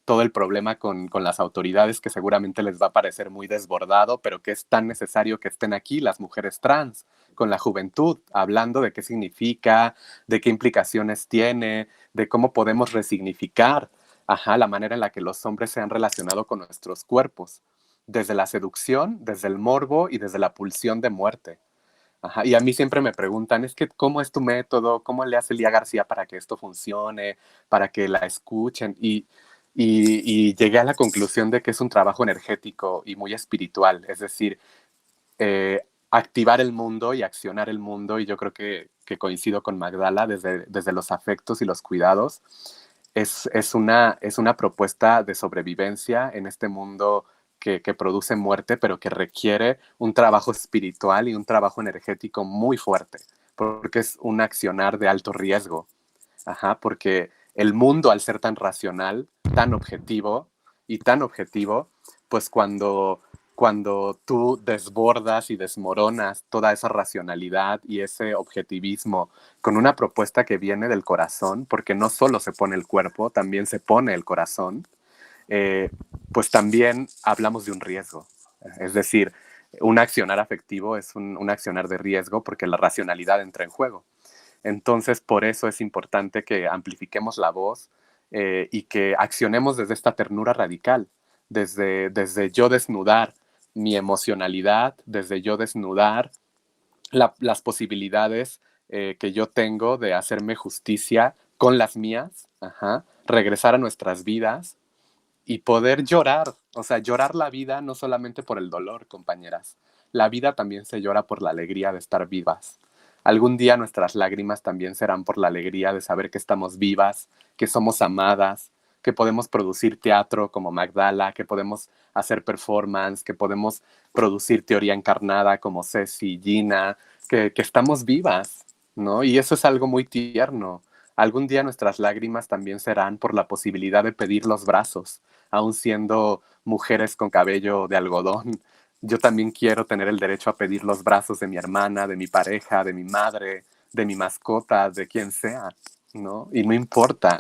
todo el problema con las autoridades que seguramente les va a parecer muy desbordado, pero que es tan necesario que estén aquí las mujeres trans, con la juventud, hablando de qué significa, de qué implicaciones tiene, de cómo podemos resignificar, la manera en la que los hombres se han relacionado con nuestros cuerpos, desde la seducción, desde el morbo y desde la pulsión de muerte. Y a mí siempre me preguntan, es que, ¿cómo es tu método? ¿Cómo le hace Lía García para que esto funcione, para que la escuchen? Y llegué a la conclusión de que es un trabajo energético y muy espiritual, es decir, activar el mundo y accionar el mundo, y yo creo que coincido con Magdala desde los afectos y los cuidados. Es una propuesta de sobrevivencia en este mundo que produce muerte, pero que requiere un trabajo espiritual y un trabajo energético muy fuerte, porque es un accionar de alto riesgo. Porque el mundo, al ser tan racional, tan objetivo y tan objetivo, pues cuando tú desbordas y desmoronas toda esa racionalidad y ese objetivismo con una propuesta que viene del corazón, porque no solo se pone el cuerpo, también se pone el corazón, pues también hablamos de un riesgo. Es decir, un accionar afectivo es un accionar de riesgo porque la racionalidad entra en juego. Entonces, por eso es importante que amplifiquemos la voz y que accionemos desde esta ternura radical, desde yo desnudar mi emocionalidad, desde yo desnudar las posibilidades que yo tengo de hacerme justicia con las mías, regresar a nuestras vidas y poder llorar, o sea, llorar la vida no solamente por el dolor, compañeras. La vida también se llora por la alegría de estar vivas. Algún día nuestras lágrimas también serán por la alegría de saber que estamos vivas, que somos amadas, que podemos producir teatro como Magdala, que podemos hacer performance, que podemos producir teoría encarnada como Ceci, Gina, que estamos vivas, ¿no? Y eso es algo muy tierno. Algún día nuestras lágrimas también serán por la posibilidad de pedir los brazos, aún siendo mujeres con cabello de algodón. Yo también quiero tener el derecho a pedir los brazos de mi hermana, de mi pareja, de mi madre, de mi mascota, de quien sea, ¿no? Y no importa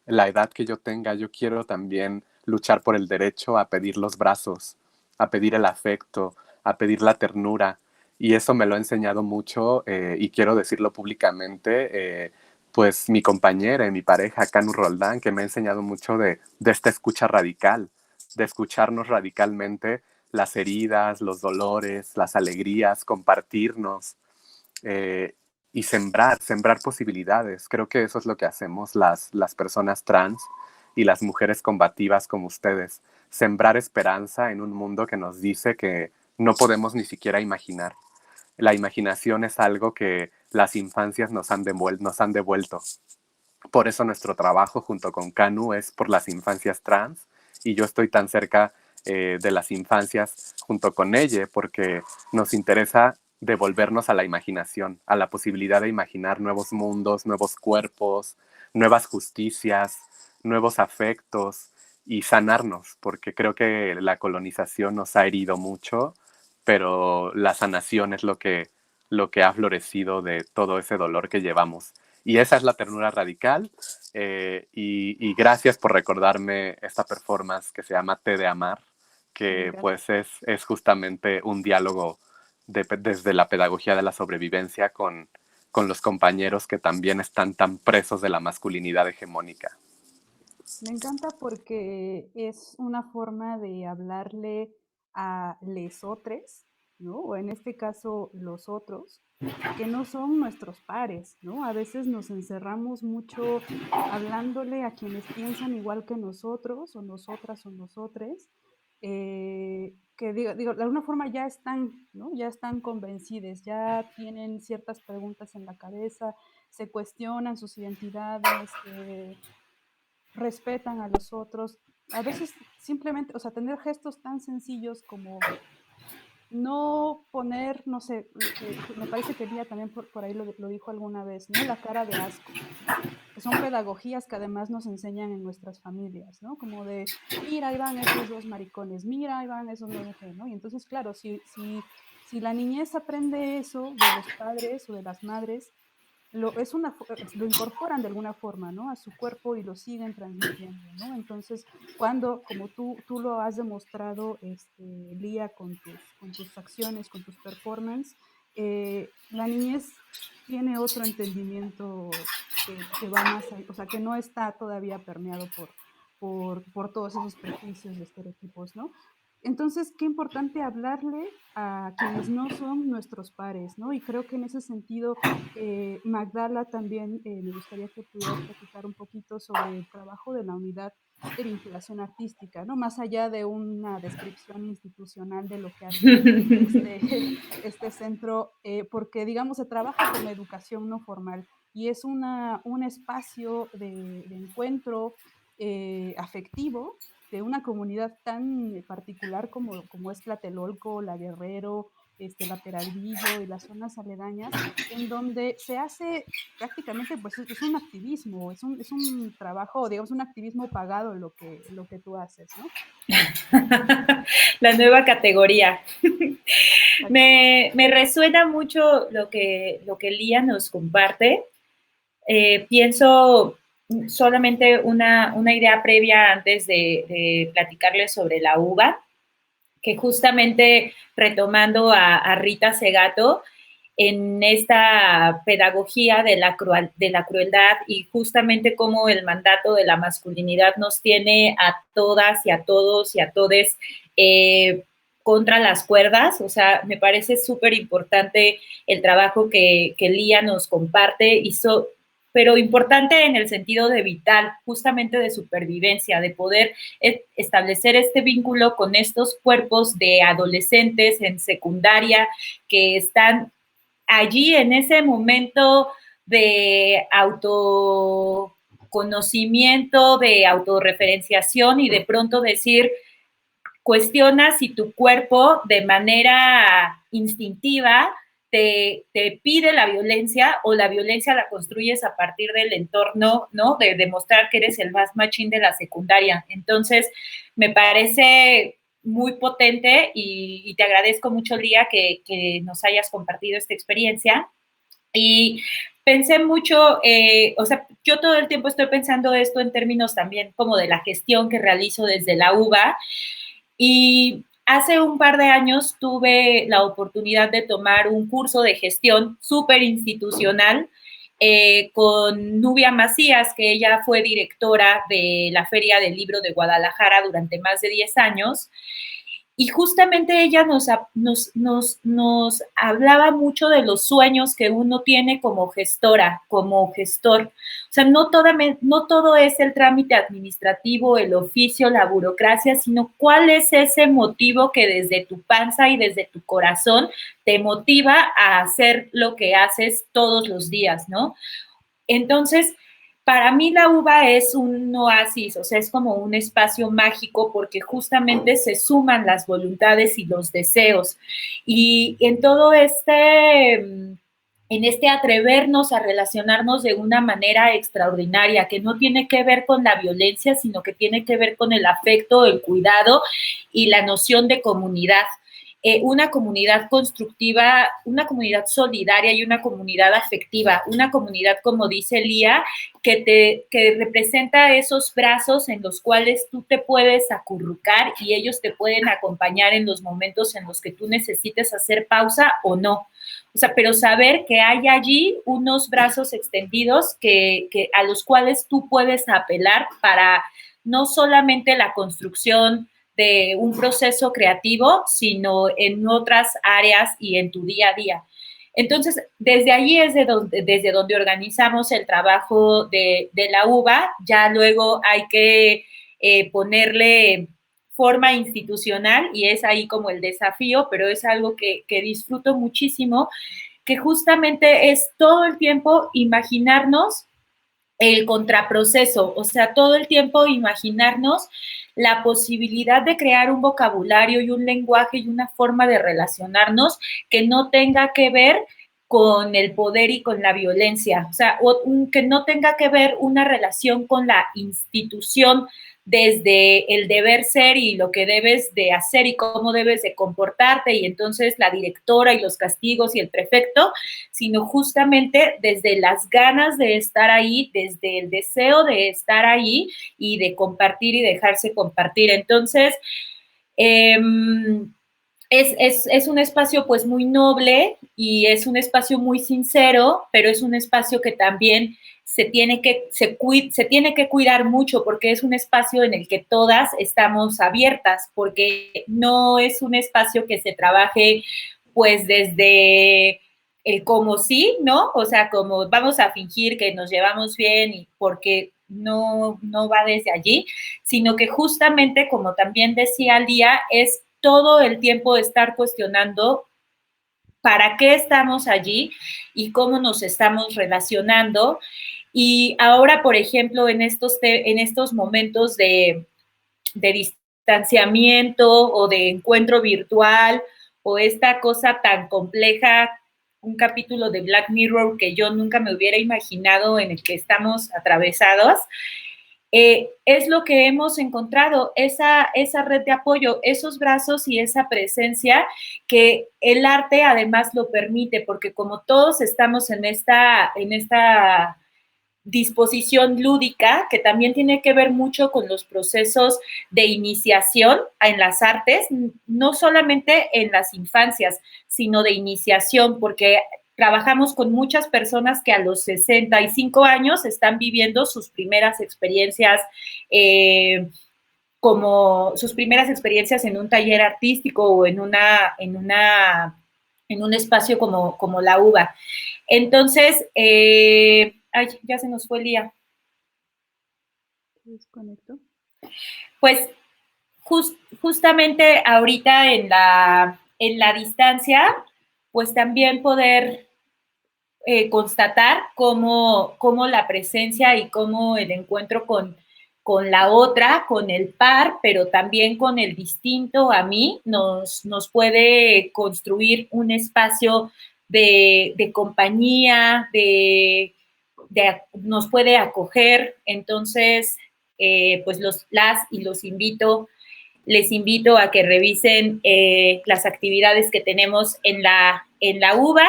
la edad que yo tenga, yo quiero también luchar por el derecho a pedir los brazos, a pedir el afecto, a pedir la ternura. Y eso me lo ha enseñado mucho y quiero decirlo públicamente, pues mi compañera y mi pareja, Kanu Roldán, que me ha enseñado mucho de esta escucha radical, de escucharnos radicalmente las heridas, los dolores, las alegrías, compartirnos y sembrar posibilidades. Creo que eso es lo que hacemos las personas trans y las mujeres combativas como ustedes. Sembrar esperanza en un mundo que nos dice que no podemos ni siquiera imaginar. La imaginación es algo que las infancias nos han devuelto. Por eso nuestro trabajo junto con Kanu es por las infancias trans y yo estoy tan cerca de las infancias junto con ella porque nos interesa devolvernos a la imaginación, a la posibilidad de imaginar nuevos mundos, nuevos cuerpos, nuevas justicias, nuevos afectos y sanarnos, porque creo que la colonización nos ha herido mucho, pero la sanación es lo que ha florecido de todo ese dolor que llevamos. Y esa es la ternura radical. Y gracias por recordarme esta performance que se llama Té de Amar, que pues es justamente un diálogo desde la pedagogía de la sobrevivencia con los compañeros que también están tan presos de la masculinidad hegemónica. Me encanta porque es una forma de hablarle a lesotres, ¿no? O en este caso, los otros, que no son nuestros pares, ¿no? A veces nos encerramos mucho hablándole a quienes piensan igual que nosotros, o nosotras o nosotres, que digo, de alguna forma ya están, ¿no? Ya están convencidos, ya tienen ciertas preguntas en la cabeza, se cuestionan sus identidades, respetan a los otros. A veces simplemente, o sea, tener gestos tan sencillos como no poner, no sé, me parece que Lía también por ahí lo dijo alguna vez, ¿no? La cara de asco, que son pedagogías que además nos enseñan en nuestras familias, ¿no? Como de, mira, ahí van esos dos maricones, mira, ahí van esos no sé qué, ¿no? Y entonces, claro, si la niñez aprende eso de los padres o de las madres, lo incorporan de alguna forma, ¿no? A su cuerpo y lo siguen transmitiendo, ¿no? Entonces, cuando, como tú lo has demostrado, Lía, con tus acciones, con tus performances, la niñez tiene otro entendimiento que va más allá, o sea, que no está todavía permeado por todos esos prejuicios y estereotipos, ¿no? Entonces, qué importante hablarle a quienes no son nuestros pares, ¿no? Y creo que en ese sentido, Magdala también me gustaría que pudieras platicar un poquito sobre el trabajo de la unidad de vinculación artística, ¿no? Más allá de una descripción institucional de lo que hace este centro, porque, digamos, se trabaja con educación no formal y es un espacio de encuentro afectivo de una comunidad tan particular como es Tlatelolco, La Guerrero, la Peralvillo y las zonas aledañas, en donde se hace prácticamente, pues es un activismo, es un trabajo, digamos, un activismo pagado lo que tú haces, ¿no? La nueva categoría. Me resuena mucho lo que Lía nos comparte. Pienso solamente una idea previa antes de platicarles sobre la uva, que justamente retomando a Rita Segato, en esta pedagogía de la crueldad y justamente cómo el mandato de la masculinidad nos tiene a todas y a todos y a todes contra las cuerdas. O sea, me parece súper importante el trabajo que Lía nos comparte, pero importante en el sentido de vital, justamente de supervivencia, de poder establecer este vínculo con estos cuerpos de adolescentes en secundaria que están allí en ese momento de autoconocimiento, de autorreferenciación y de pronto decir, cuestiona si tu cuerpo de manera instintiva te pide la violencia o la violencia la construyes a partir del entorno, ¿no? De demostrar que eres el más machín de la secundaria. Entonces, me parece muy potente y te agradezco mucho, Lía, que nos hayas compartido esta experiencia. Y pensé mucho, o sea, yo todo el tiempo estoy pensando esto en términos también como de la gestión que realizo desde la UBA. Y hace un par de años tuve la oportunidad de tomar un curso de gestión súper institucional con Nubia Macías, que ella fue directora de la Feria del Libro de Guadalajara durante más de 10 años. Y justamente ella nos hablaba mucho de los sueños que uno tiene como gestora, como gestor. O sea, no todo es el trámite administrativo, el oficio, la burocracia, sino cuál es ese motivo que desde tu panza y desde tu corazón te motiva a hacer lo que haces todos los días, ¿no? Entonces, para mí la uva es un oasis, o sea, es como un espacio mágico porque justamente se suman las voluntades y los deseos. Y en todo en este atrevernos a relacionarnos de una manera extraordinaria, que no tiene que ver con la violencia, sino que tiene que ver con el afecto, el cuidado y la noción de comunidad. Una comunidad constructiva, una comunidad solidaria y una comunidad afectiva, una comunidad, como dice Lía, que representa esos brazos en los cuales tú te puedes acurrucar y ellos te pueden acompañar en los momentos en los que tú necesites hacer pausa o no. O sea, pero saber que hay allí unos brazos extendidos a los cuales tú puedes apelar para no solamente la construcción de un proceso creativo, sino en otras áreas y en tu día a día. Entonces, desde allí es desde donde organizamos el trabajo de la UBA. Ya luego hay que ponerle forma institucional y es ahí como el desafío, pero es algo que disfruto muchísimo, que justamente es todo el tiempo imaginarnos el contraproceso, o sea, todo el tiempo imaginarnos la posibilidad de crear un vocabulario y un lenguaje y una forma de relacionarnos que no tenga que ver con el poder y con la violencia, o sea, que no tenga que ver una relación con la institución desde el deber ser y lo que debes de hacer y cómo debes de comportarte y entonces la directora y los castigos y el prefecto, sino justamente desde las ganas de estar ahí, desde el deseo de estar ahí y de compartir y dejarse compartir. Entonces, es un espacio pues muy noble y es un espacio muy sincero, pero es un espacio que también se tiene que cuidar mucho porque es un espacio en el que todas estamos abiertas, porque no es un espacio que se trabaje pues desde el como sí, ¿no? O sea, como vamos a fingir que nos llevamos bien y porque no va desde allí, sino que justamente, como también decía Lía, es todo el tiempo estar cuestionando para qué estamos allí y cómo nos estamos relacionando. Y ahora, por ejemplo, en estos momentos de distanciamiento o de encuentro virtual o esta cosa tan compleja, un capítulo de Black Mirror que yo nunca me hubiera imaginado en el que estamos atravesados, es lo que hemos encontrado, esa red de apoyo, esos brazos y esa presencia que el arte además lo permite, porque como todos estamos en esta disposición lúdica, que también tiene que ver mucho con los procesos de iniciación en las artes, no solamente en las infancias, sino de iniciación, porque trabajamos con muchas personas que a los 65 años están viviendo sus primeras experiencias como sus primeras experiencias en un taller artístico o en un espacio como la UBA. Entonces, ya se nos fue Lía. ¿Desconectó? Pues justamente ahorita en la distancia, pues también poder constatar cómo la presencia y cómo el encuentro con la otra, con el par, pero también con el distinto a mí, nos puede construir un espacio de compañía, nos puede acoger. Entonces, pues les invito a que revisen las actividades que tenemos en la UBA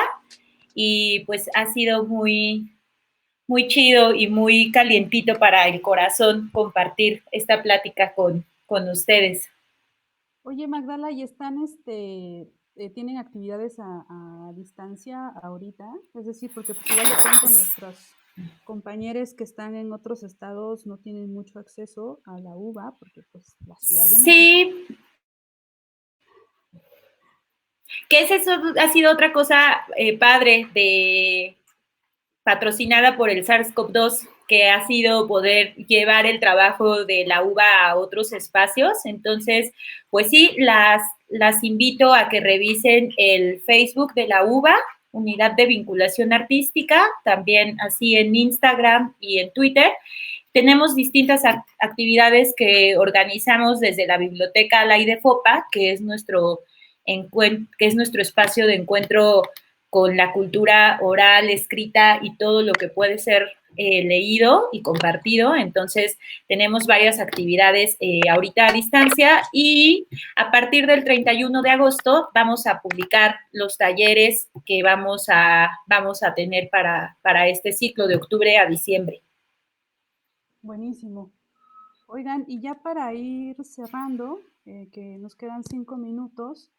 y pues ha sido muy, muy chido y muy calientito para el corazón compartir esta plática con ustedes. Oye, Magdala, ¿y tienen actividades a distancia ahorita? Es decir, porque pues igual de pronto nuestros compañeros que están en otros estados no tienen mucho acceso a la UBA, porque pues la Ciudad de México. Sí, que eso ha sido otra cosa padre patrocinada por el SARS-CoV-2, que ha sido poder llevar el trabajo de la UBA a otros espacios. Entonces, pues sí, las invito a que revisen el Facebook de la UBA, Unidad de Vinculación Artística, también así en Instagram y en Twitter. Tenemos distintas actividades que organizamos desde la Biblioteca La IDEFOPA, que es nuestro espacio de encuentro con la cultura oral, escrita y todo lo que puede ser leído y compartido. Entonces, tenemos varias actividades ahorita a distancia y a partir del 31 de agosto vamos a publicar los talleres que vamos a tener para este ciclo de octubre a diciembre. Buenísimo. Oigan, y ya para ir cerrando, que nos quedan 5 minutos,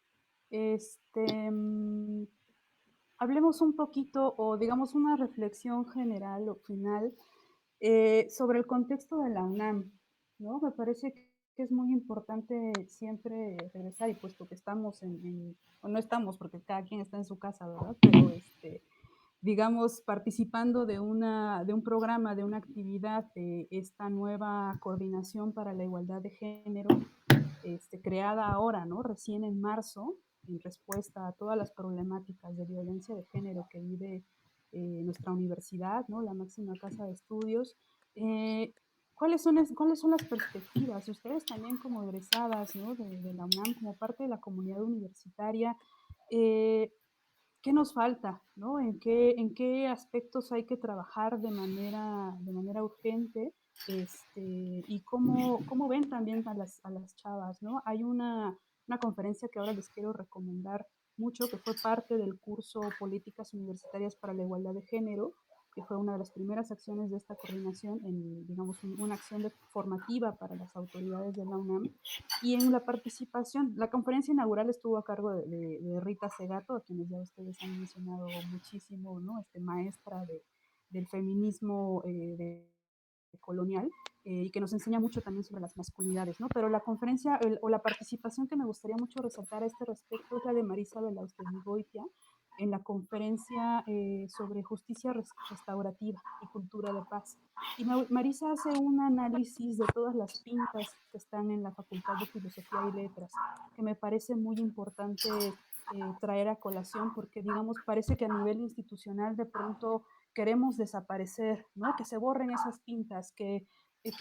hablemos un poquito o digamos una reflexión general o final sobre el contexto de la UNAM, ¿no? Me parece que es muy importante siempre regresar, y puesto que estamos o no estamos, porque cada quien está en su casa, ¿verdad? Pero digamos, participando de un programa, de una actividad de esta nueva coordinación para la igualdad de género, creada ahora, ¿no? Recién en marzo, en respuesta a todas las problemáticas de violencia de género que vive nuestra universidad, ¿no? La máxima casa de estudios. ¿Cuáles son las perspectivas? Ustedes también como egresadas, ¿no? de la UNAM, como parte de la comunidad universitaria, ¿qué nos falta? ¿No? En qué aspectos hay que trabajar de manera urgente? Y cómo ven también a las chavas, ¿no? Hay una conferencia que ahora les quiero recomendar mucho, que fue parte del curso Políticas Universitarias para la Igualdad de Género, que fue una de las primeras acciones de esta coordinación en, digamos, una acción formativa para las autoridades de la UNAM. Y en la participación, la conferencia inaugural estuvo a cargo de Rita Segato, a quienes ya ustedes han mencionado muchísimo, ¿no? Maestra del feminismo colonial, y que nos enseña mucho también sobre las masculinidades, ¿no? Pero la conferencia o la participación que me gustaría mucho resaltar a este respecto es la de Marisa Belaustegui-Goitia en la conferencia sobre justicia restaurativa y cultura de paz. Y Marisa hace un análisis de todas las pintas que están en la Facultad de Filosofía y Letras, que me parece muy importante traer a colación, porque digamos, parece que a nivel institucional de pronto queremos desaparecer, ¿no? Que se borren esas pintas, que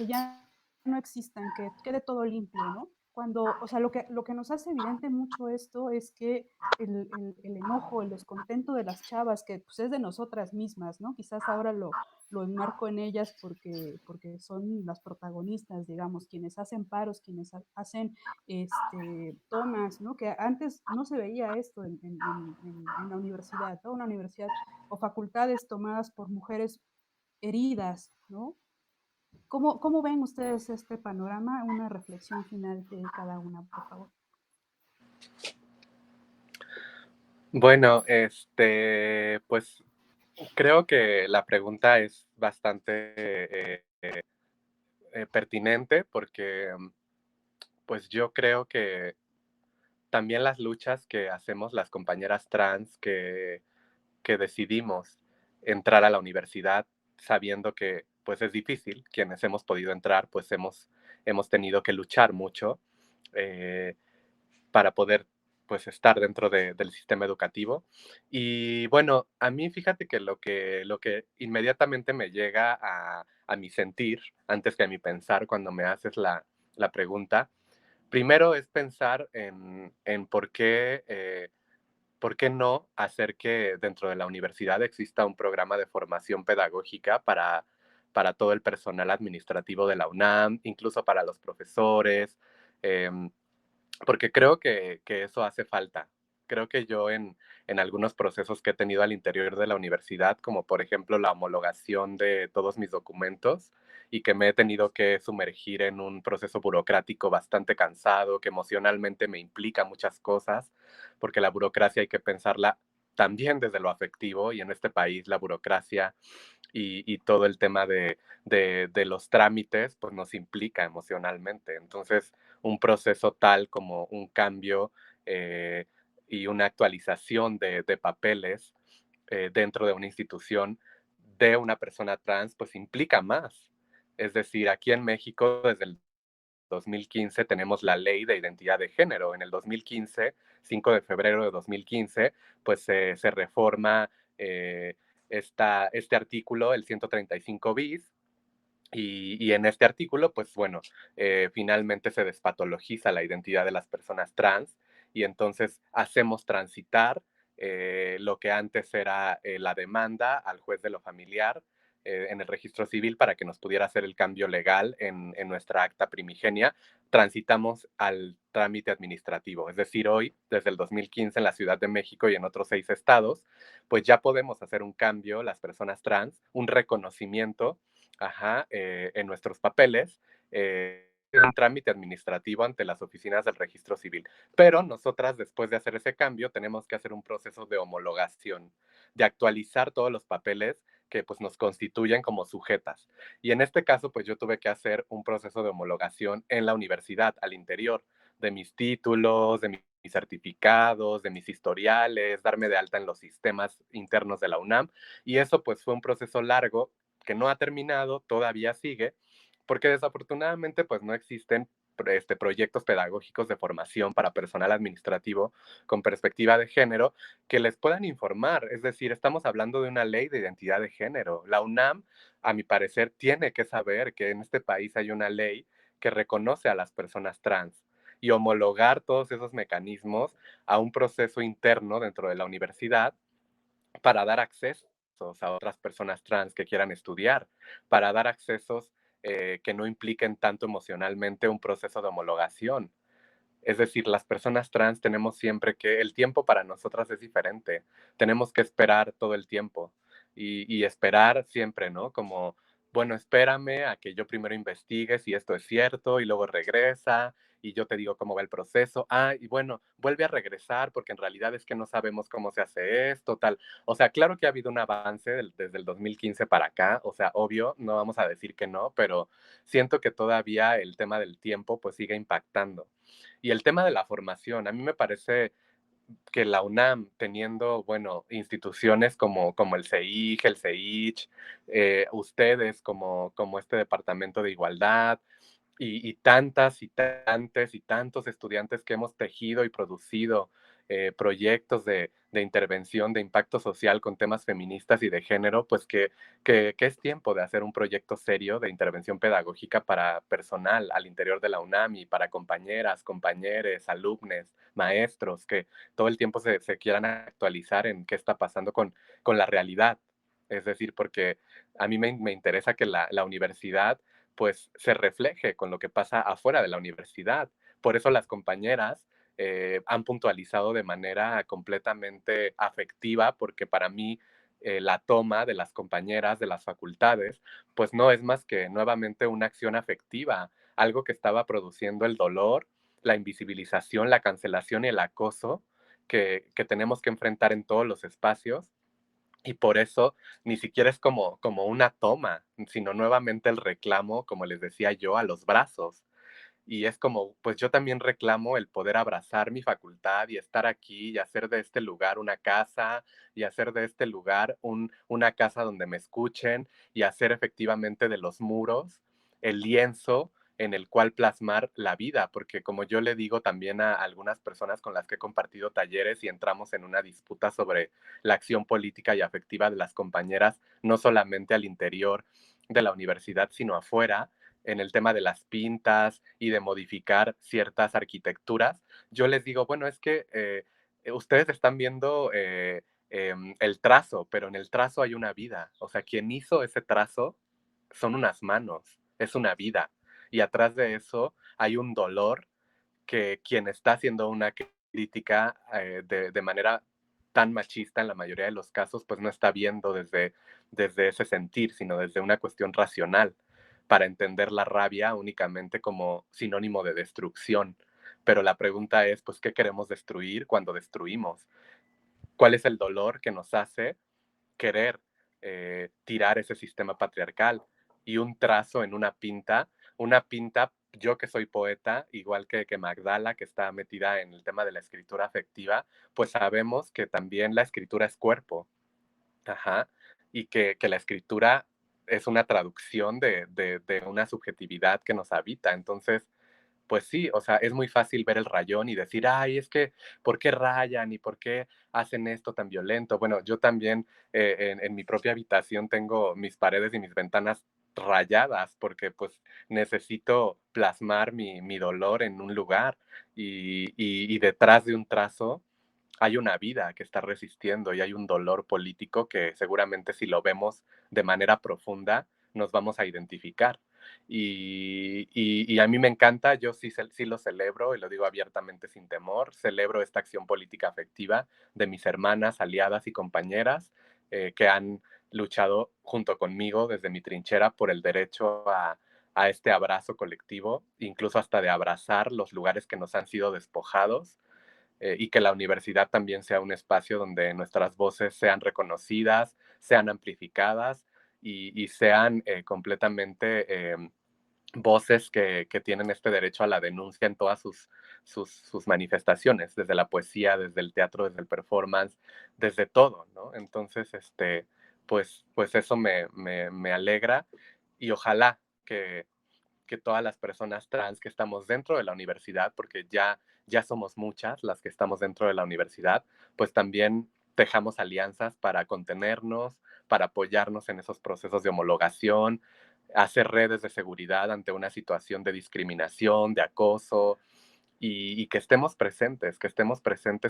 ya no existan, que quede todo limpio, ¿no? Cuando, o sea, lo que nos hace evidente mucho esto es que el enojo, el descontento de las chavas, que pues es de nosotras mismas, ¿no? Quizás ahora lo enmarco en ellas porque son las protagonistas, digamos, quienes hacen paros, quienes hacen tomas, ¿no? Que antes no se veía esto en la universidad, ¿no? Una universidad o facultades tomadas por mujeres heridas, ¿no? ¿Cómo ven ustedes este panorama? Una reflexión final de cada una, por favor. Bueno, pues creo que la pregunta es bastante pertinente porque pues yo creo que también las luchas que hacemos las compañeras trans que decidimos entrar a la universidad sabiendo que pues es difícil, quienes hemos podido entrar pues hemos tenido que luchar mucho eh, para poder pues estar dentro del sistema educativo. Y bueno, a mí fíjate que lo que inmediatamente me llega a mi sentir, antes que a mi pensar cuando me haces la pregunta, primero es pensar en por qué no hacer que dentro de la universidad exista un programa de formación pedagógica para todo el personal administrativo de la UNAM, incluso para los profesores, porque creo que eso hace falta. Creo que yo en algunos procesos que he tenido al interior de la universidad, como por ejemplo la homologación de todos mis documentos, y que me he tenido que sumergir en un proceso burocrático bastante cansado, que emocionalmente me implica muchas cosas, porque la burocracia hay que pensarla también desde lo afectivo, y en este país la burocracia y todo el tema de los trámites, pues nos implica emocionalmente. Entonces, un proceso tal como un cambio eh, y una actualización de papeles dentro de una institución de una persona trans, pues implica más. Es decir, aquí en México, desde el 2015 tenemos la ley de identidad de género. En el 2015, 5 de febrero de 2015, pues se reforma eh, este artículo, el 135 bis, y en este artículo, pues bueno, finalmente se despatologiza la identidad de las personas trans y entonces hacemos transitar lo que antes era la demanda al juez de lo familiar en el registro civil para que nos pudiera hacer el cambio legal en nuestra acta primigenia. Transitamos al trámite administrativo, es decir, hoy, desde el 2015 en la Ciudad de México y en otros 6 estados, pues ya podemos hacer un cambio, las personas trans, un reconocimiento. Ajá, en nuestros papeles, un trámite administrativo ante las oficinas del registro civil. Pero nosotras, después de hacer ese cambio, tenemos que hacer un proceso de homologación, de actualizar todos los papeles que pues nos constituyen como sujetas. Y en este caso, pues yo tuve que hacer un proceso de homologación en la universidad, al interior, de mis títulos, de mis certificados, de mis historiales, darme de alta en los sistemas internos de la UNAM. Y eso pues fue un proceso largo que no ha terminado, todavía sigue, porque desafortunadamente pues no existen proyectos pedagógicos de formación para personal administrativo con perspectiva de género que les puedan informar. Es decir, estamos hablando de una ley de identidad de género. La UNAM, a mi parecer, tiene que saber que en este país hay una ley que reconoce a las personas trans y homologar todos esos mecanismos a un proceso interno dentro de la universidad para dar accesos a otras personas trans que quieran estudiar, para dar accesos que no impliquen tanto emocionalmente un proceso de homologación. Es decir, las personas trans tenemos siempre que, el tiempo para nosotras es diferente, tenemos que esperar todo el tiempo y esperar siempre, ¿no? Como, bueno, espérame a que yo primero investigue si esto es cierto y luego regresa y yo te digo cómo va el proceso. Ah, y bueno, vuelve a regresar porque en realidad es que no sabemos cómo se hace esto, tal. O sea, claro que ha habido un avance desde el 2015 para acá, o sea, obvio, no vamos a decir que no, pero siento que todavía el tema del tiempo pues sigue impactando. Y el tema de la formación, a mí me parece que la UNAM, teniendo, bueno, instituciones como el CEIJ, el CEICH, ustedes como este Departamento de Igualdad, y tantas y tantos y tantos estudiantes que hemos tejido y producido proyectos de intervención, de impacto social con temas feministas y de género, pues que es tiempo de hacer un proyecto serio de intervención pedagógica para personal al interior de la UNAM y para compañeras, compañeros, alumnos, maestros, que todo el tiempo se quieran actualizar en qué está pasando con la realidad. Es decir, porque a mí me interesa que la universidad pues se refleje con lo que pasa afuera de la universidad. Por eso las compañeras han puntualizado de manera completamente afectiva, porque para mí la toma de las compañeras de las facultades, pues no es más que nuevamente una acción afectiva, algo que estaba produciendo el dolor, la invisibilización, la cancelación y el acoso que tenemos que enfrentar en todos los espacios y por eso ni siquiera es como una toma, sino nuevamente el reclamo, como les decía yo, a los brazos. Y es como, pues yo también reclamo el poder abrazar mi facultad y estar aquí y hacer de este lugar una casa y hacer de este lugar una casa donde me escuchen y hacer efectivamente de los muros el lienzo en el cual plasmar la vida, porque como yo le digo también a algunas personas con las que he compartido talleres y entramos en una disputa sobre la acción política y afectiva de las compañeras, no solamente al interior de la universidad, sino afuera, en el tema de las pintas y de modificar ciertas arquitecturas, yo les digo, bueno, es que ustedes están viendo el trazo, pero en el trazo hay una vida. O sea, quien hizo ese trazo son unas manos, es una vida. Y atrás de eso hay un dolor que quien está haciendo una crítica de manera tan machista en la mayoría de los casos, pues no está viendo desde ese sentir, sino desde una cuestión racional, para entender la rabia únicamente como sinónimo de destrucción. Pero la pregunta es, pues, ¿qué queremos destruir cuando destruimos? ¿Cuál es el dolor que nos hace querer tirar ese sistema patriarcal? Y un trazo en una pinta, yo que soy poeta, igual que Magdala, que está metida en el tema de la escritura afectiva, pues sabemos que también la escritura es cuerpo. Ajá. Y que la escritura es una traducción de una subjetividad que nos habita. Entonces, pues sí, o sea, es muy fácil ver el rayón y decir, ay, es que, ¿por qué rayan y por qué hacen esto tan violento? Bueno, yo también en mi propia habitación tengo mis paredes y mis ventanas rayadas porque pues necesito plasmar mi dolor en un lugar y detrás de un trazo hay una vida que está resistiendo y hay un dolor político que seguramente si lo vemos de manera profunda nos vamos a identificar. Y a mí me encanta, yo sí lo celebro y lo digo abiertamente sin temor, celebro esta acción política afectiva de mis hermanas, aliadas y compañeras que han luchado junto conmigo desde mi trinchera por el derecho a este abrazo colectivo, incluso hasta de abrazar los lugares que nos han sido despojados y que la universidad también sea un espacio donde nuestras voces sean reconocidas, sean amplificadas y sean completamente voces que tienen este derecho a la denuncia en todas sus manifestaciones, desde la poesía, desde el teatro, desde el performance, desde todo, ¿no? Entonces, pues eso me alegra y ojalá que todas las personas trans que estamos dentro de la universidad, porque ya somos muchas las que estamos dentro de la universidad, pues también tejamos alianzas para contenernos, para apoyarnos en esos procesos de homologación, hacer redes de seguridad ante una situación de discriminación, de acoso, y que estemos presentes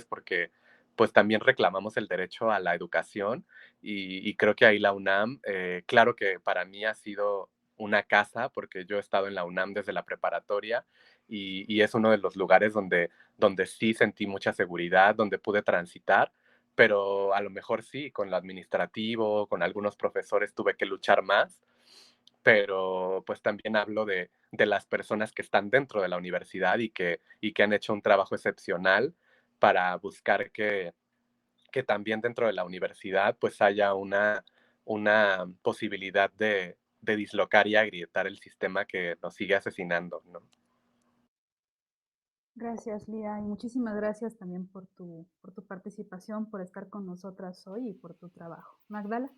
porque pues también reclamamos el derecho a la educación y creo que ahí la UNAM, claro que para mí ha sido una casa porque yo he estado en la UNAM desde la preparatoria y es uno de los lugares donde sí sentí mucha seguridad, donde pude transitar, pero a lo mejor sí, con lo administrativo, con algunos profesores tuve que luchar más, pero pues también hablo de las personas que están dentro de la universidad y que han hecho un trabajo excepcional para buscar que también dentro de la universidad pues haya una posibilidad de dislocar y agrietar el sistema que nos sigue asesinando, ¿no? Gracias, Lía, y muchísimas gracias también por tu participación, por estar con nosotras hoy y por tu trabajo. Magdala.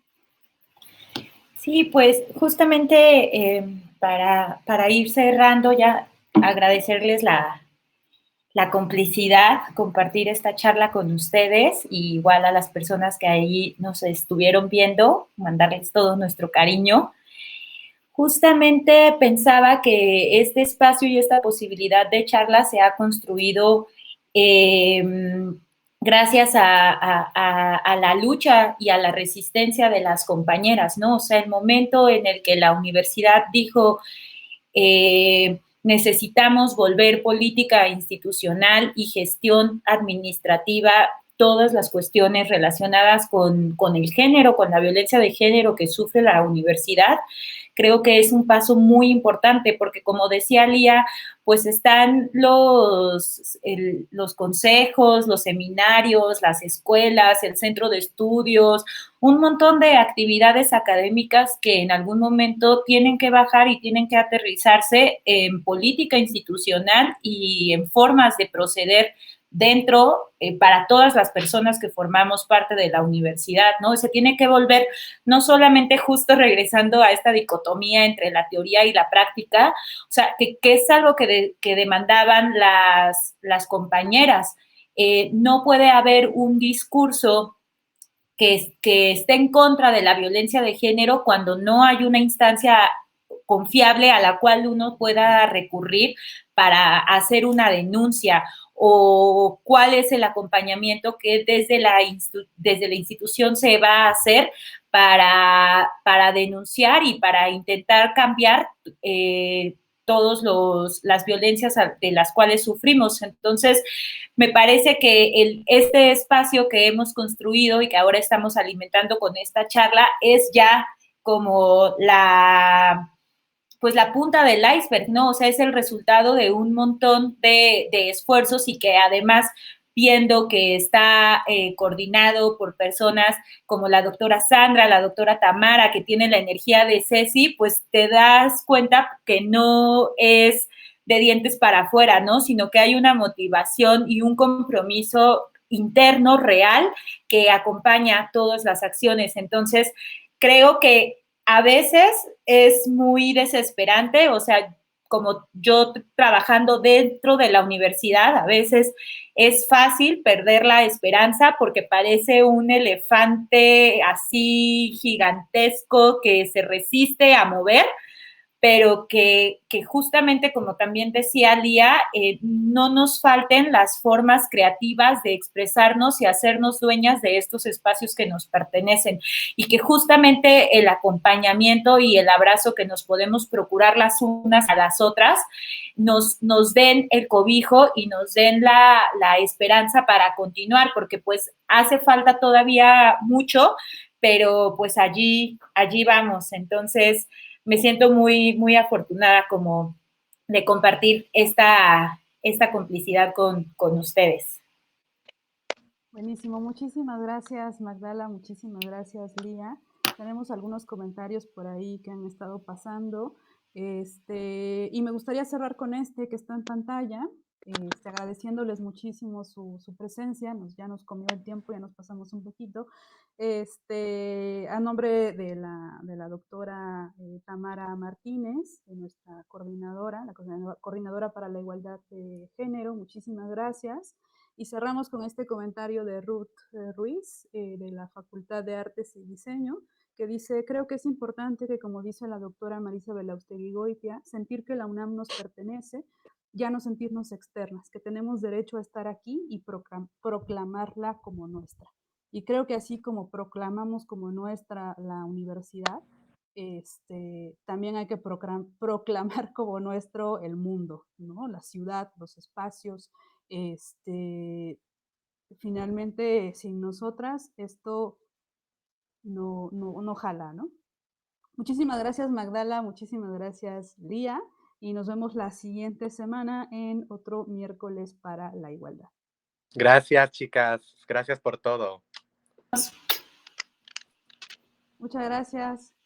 Sí, pues justamente para ir cerrando ya, agradecerles la complicidad, compartir esta charla con ustedes y igual a las personas que ahí nos estuvieron viendo, mandarles todo nuestro cariño. Justamente pensaba que este espacio y esta posibilidad de charla se ha construido gracias a la lucha y a la resistencia de las compañeras, ¿no? O sea, el momento en el que la universidad dijo, necesitamos volver política institucional y gestión administrativa, todas las cuestiones relacionadas con el género, con la violencia de género que sufre la universidad, creo que es un paso muy importante porque, como decía Lía, pues están los consejos, los seminarios, las escuelas, el centro de estudios, un montón de actividades académicas que en algún momento tienen que bajar y tienen que aterrizarse en política institucional y en formas de proceder dentro para todas las personas que formamos parte de la universidad, ¿no? Se tiene que volver no solamente justo regresando a esta dicotomía entre la teoría y la práctica, o sea, que es algo que demandaban las compañeras. No puede haber un discurso que esté en contra de la violencia de género cuando no hay una instancia confiable a la cual uno pueda recurrir para hacer una denuncia o cuál es el acompañamiento que desde la institución se va a hacer para denunciar y para intentar cambiar todas las violencias de las cuales sufrimos. Entonces, me parece que este espacio que hemos construido y que ahora estamos alimentando con esta charla es ya como la punta del iceberg, ¿no? O sea, es el resultado de un montón de esfuerzos y que además viendo que está coordinado por personas como la doctora Sandra, la doctora Tamara, que tiene la energía de Ceci, pues te das cuenta que no es de dientes para afuera, ¿no? Sino que hay una motivación y un compromiso interno real que acompaña todas las acciones. Entonces, creo que a veces es muy desesperante, o sea, como yo trabajando dentro de la universidad, a veces es fácil perder la esperanza porque parece un elefante así gigantesco que se resiste a mover, pero que justamente, como también decía Lía, no nos falten las formas creativas de expresarnos y hacernos dueñas de estos espacios que nos pertenecen y que justamente el acompañamiento y el abrazo que nos podemos procurar las unas a las otras nos den el cobijo y nos den la esperanza para continuar, porque pues hace falta todavía mucho, pero pues allí vamos. Entonces, me siento muy, muy afortunada como de compartir esta complicidad con ustedes. Buenísimo, muchísimas gracias Magdala, muchísimas gracias Lía. Tenemos algunos comentarios por ahí que han estado pasando, y me gustaría cerrar con que está en pantalla, agradeciéndoles muchísimo su presencia, ya nos comió el tiempo, ya nos pasamos un poquito. A nombre de la doctora Tamara Martínez, de nuestra coordinadora, la coordinadora para la igualdad de género, muchísimas gracias. Y cerramos con este comentario de Ruth Ruiz, de la Facultad de Artes y Diseño, que dice: creo que es importante que, como dice la doctora Marisa Belaustegui-Goitia, sentir que la UNAM nos pertenece, ya no sentirnos externas, que tenemos derecho a estar aquí y proclamarla como nuestra. Y creo que así como proclamamos como nuestra la universidad, también hay que proclamar como nuestro el mundo, ¿no? La ciudad, los espacios. Finalmente, sin nosotras, esto no jala, ¿no? Muchísimas gracias, Magdala, muchísimas gracias, Lía, y nos vemos la siguiente semana en otro miércoles para la igualdad. Gracias, chicas. Gracias por todo. Muchas gracias.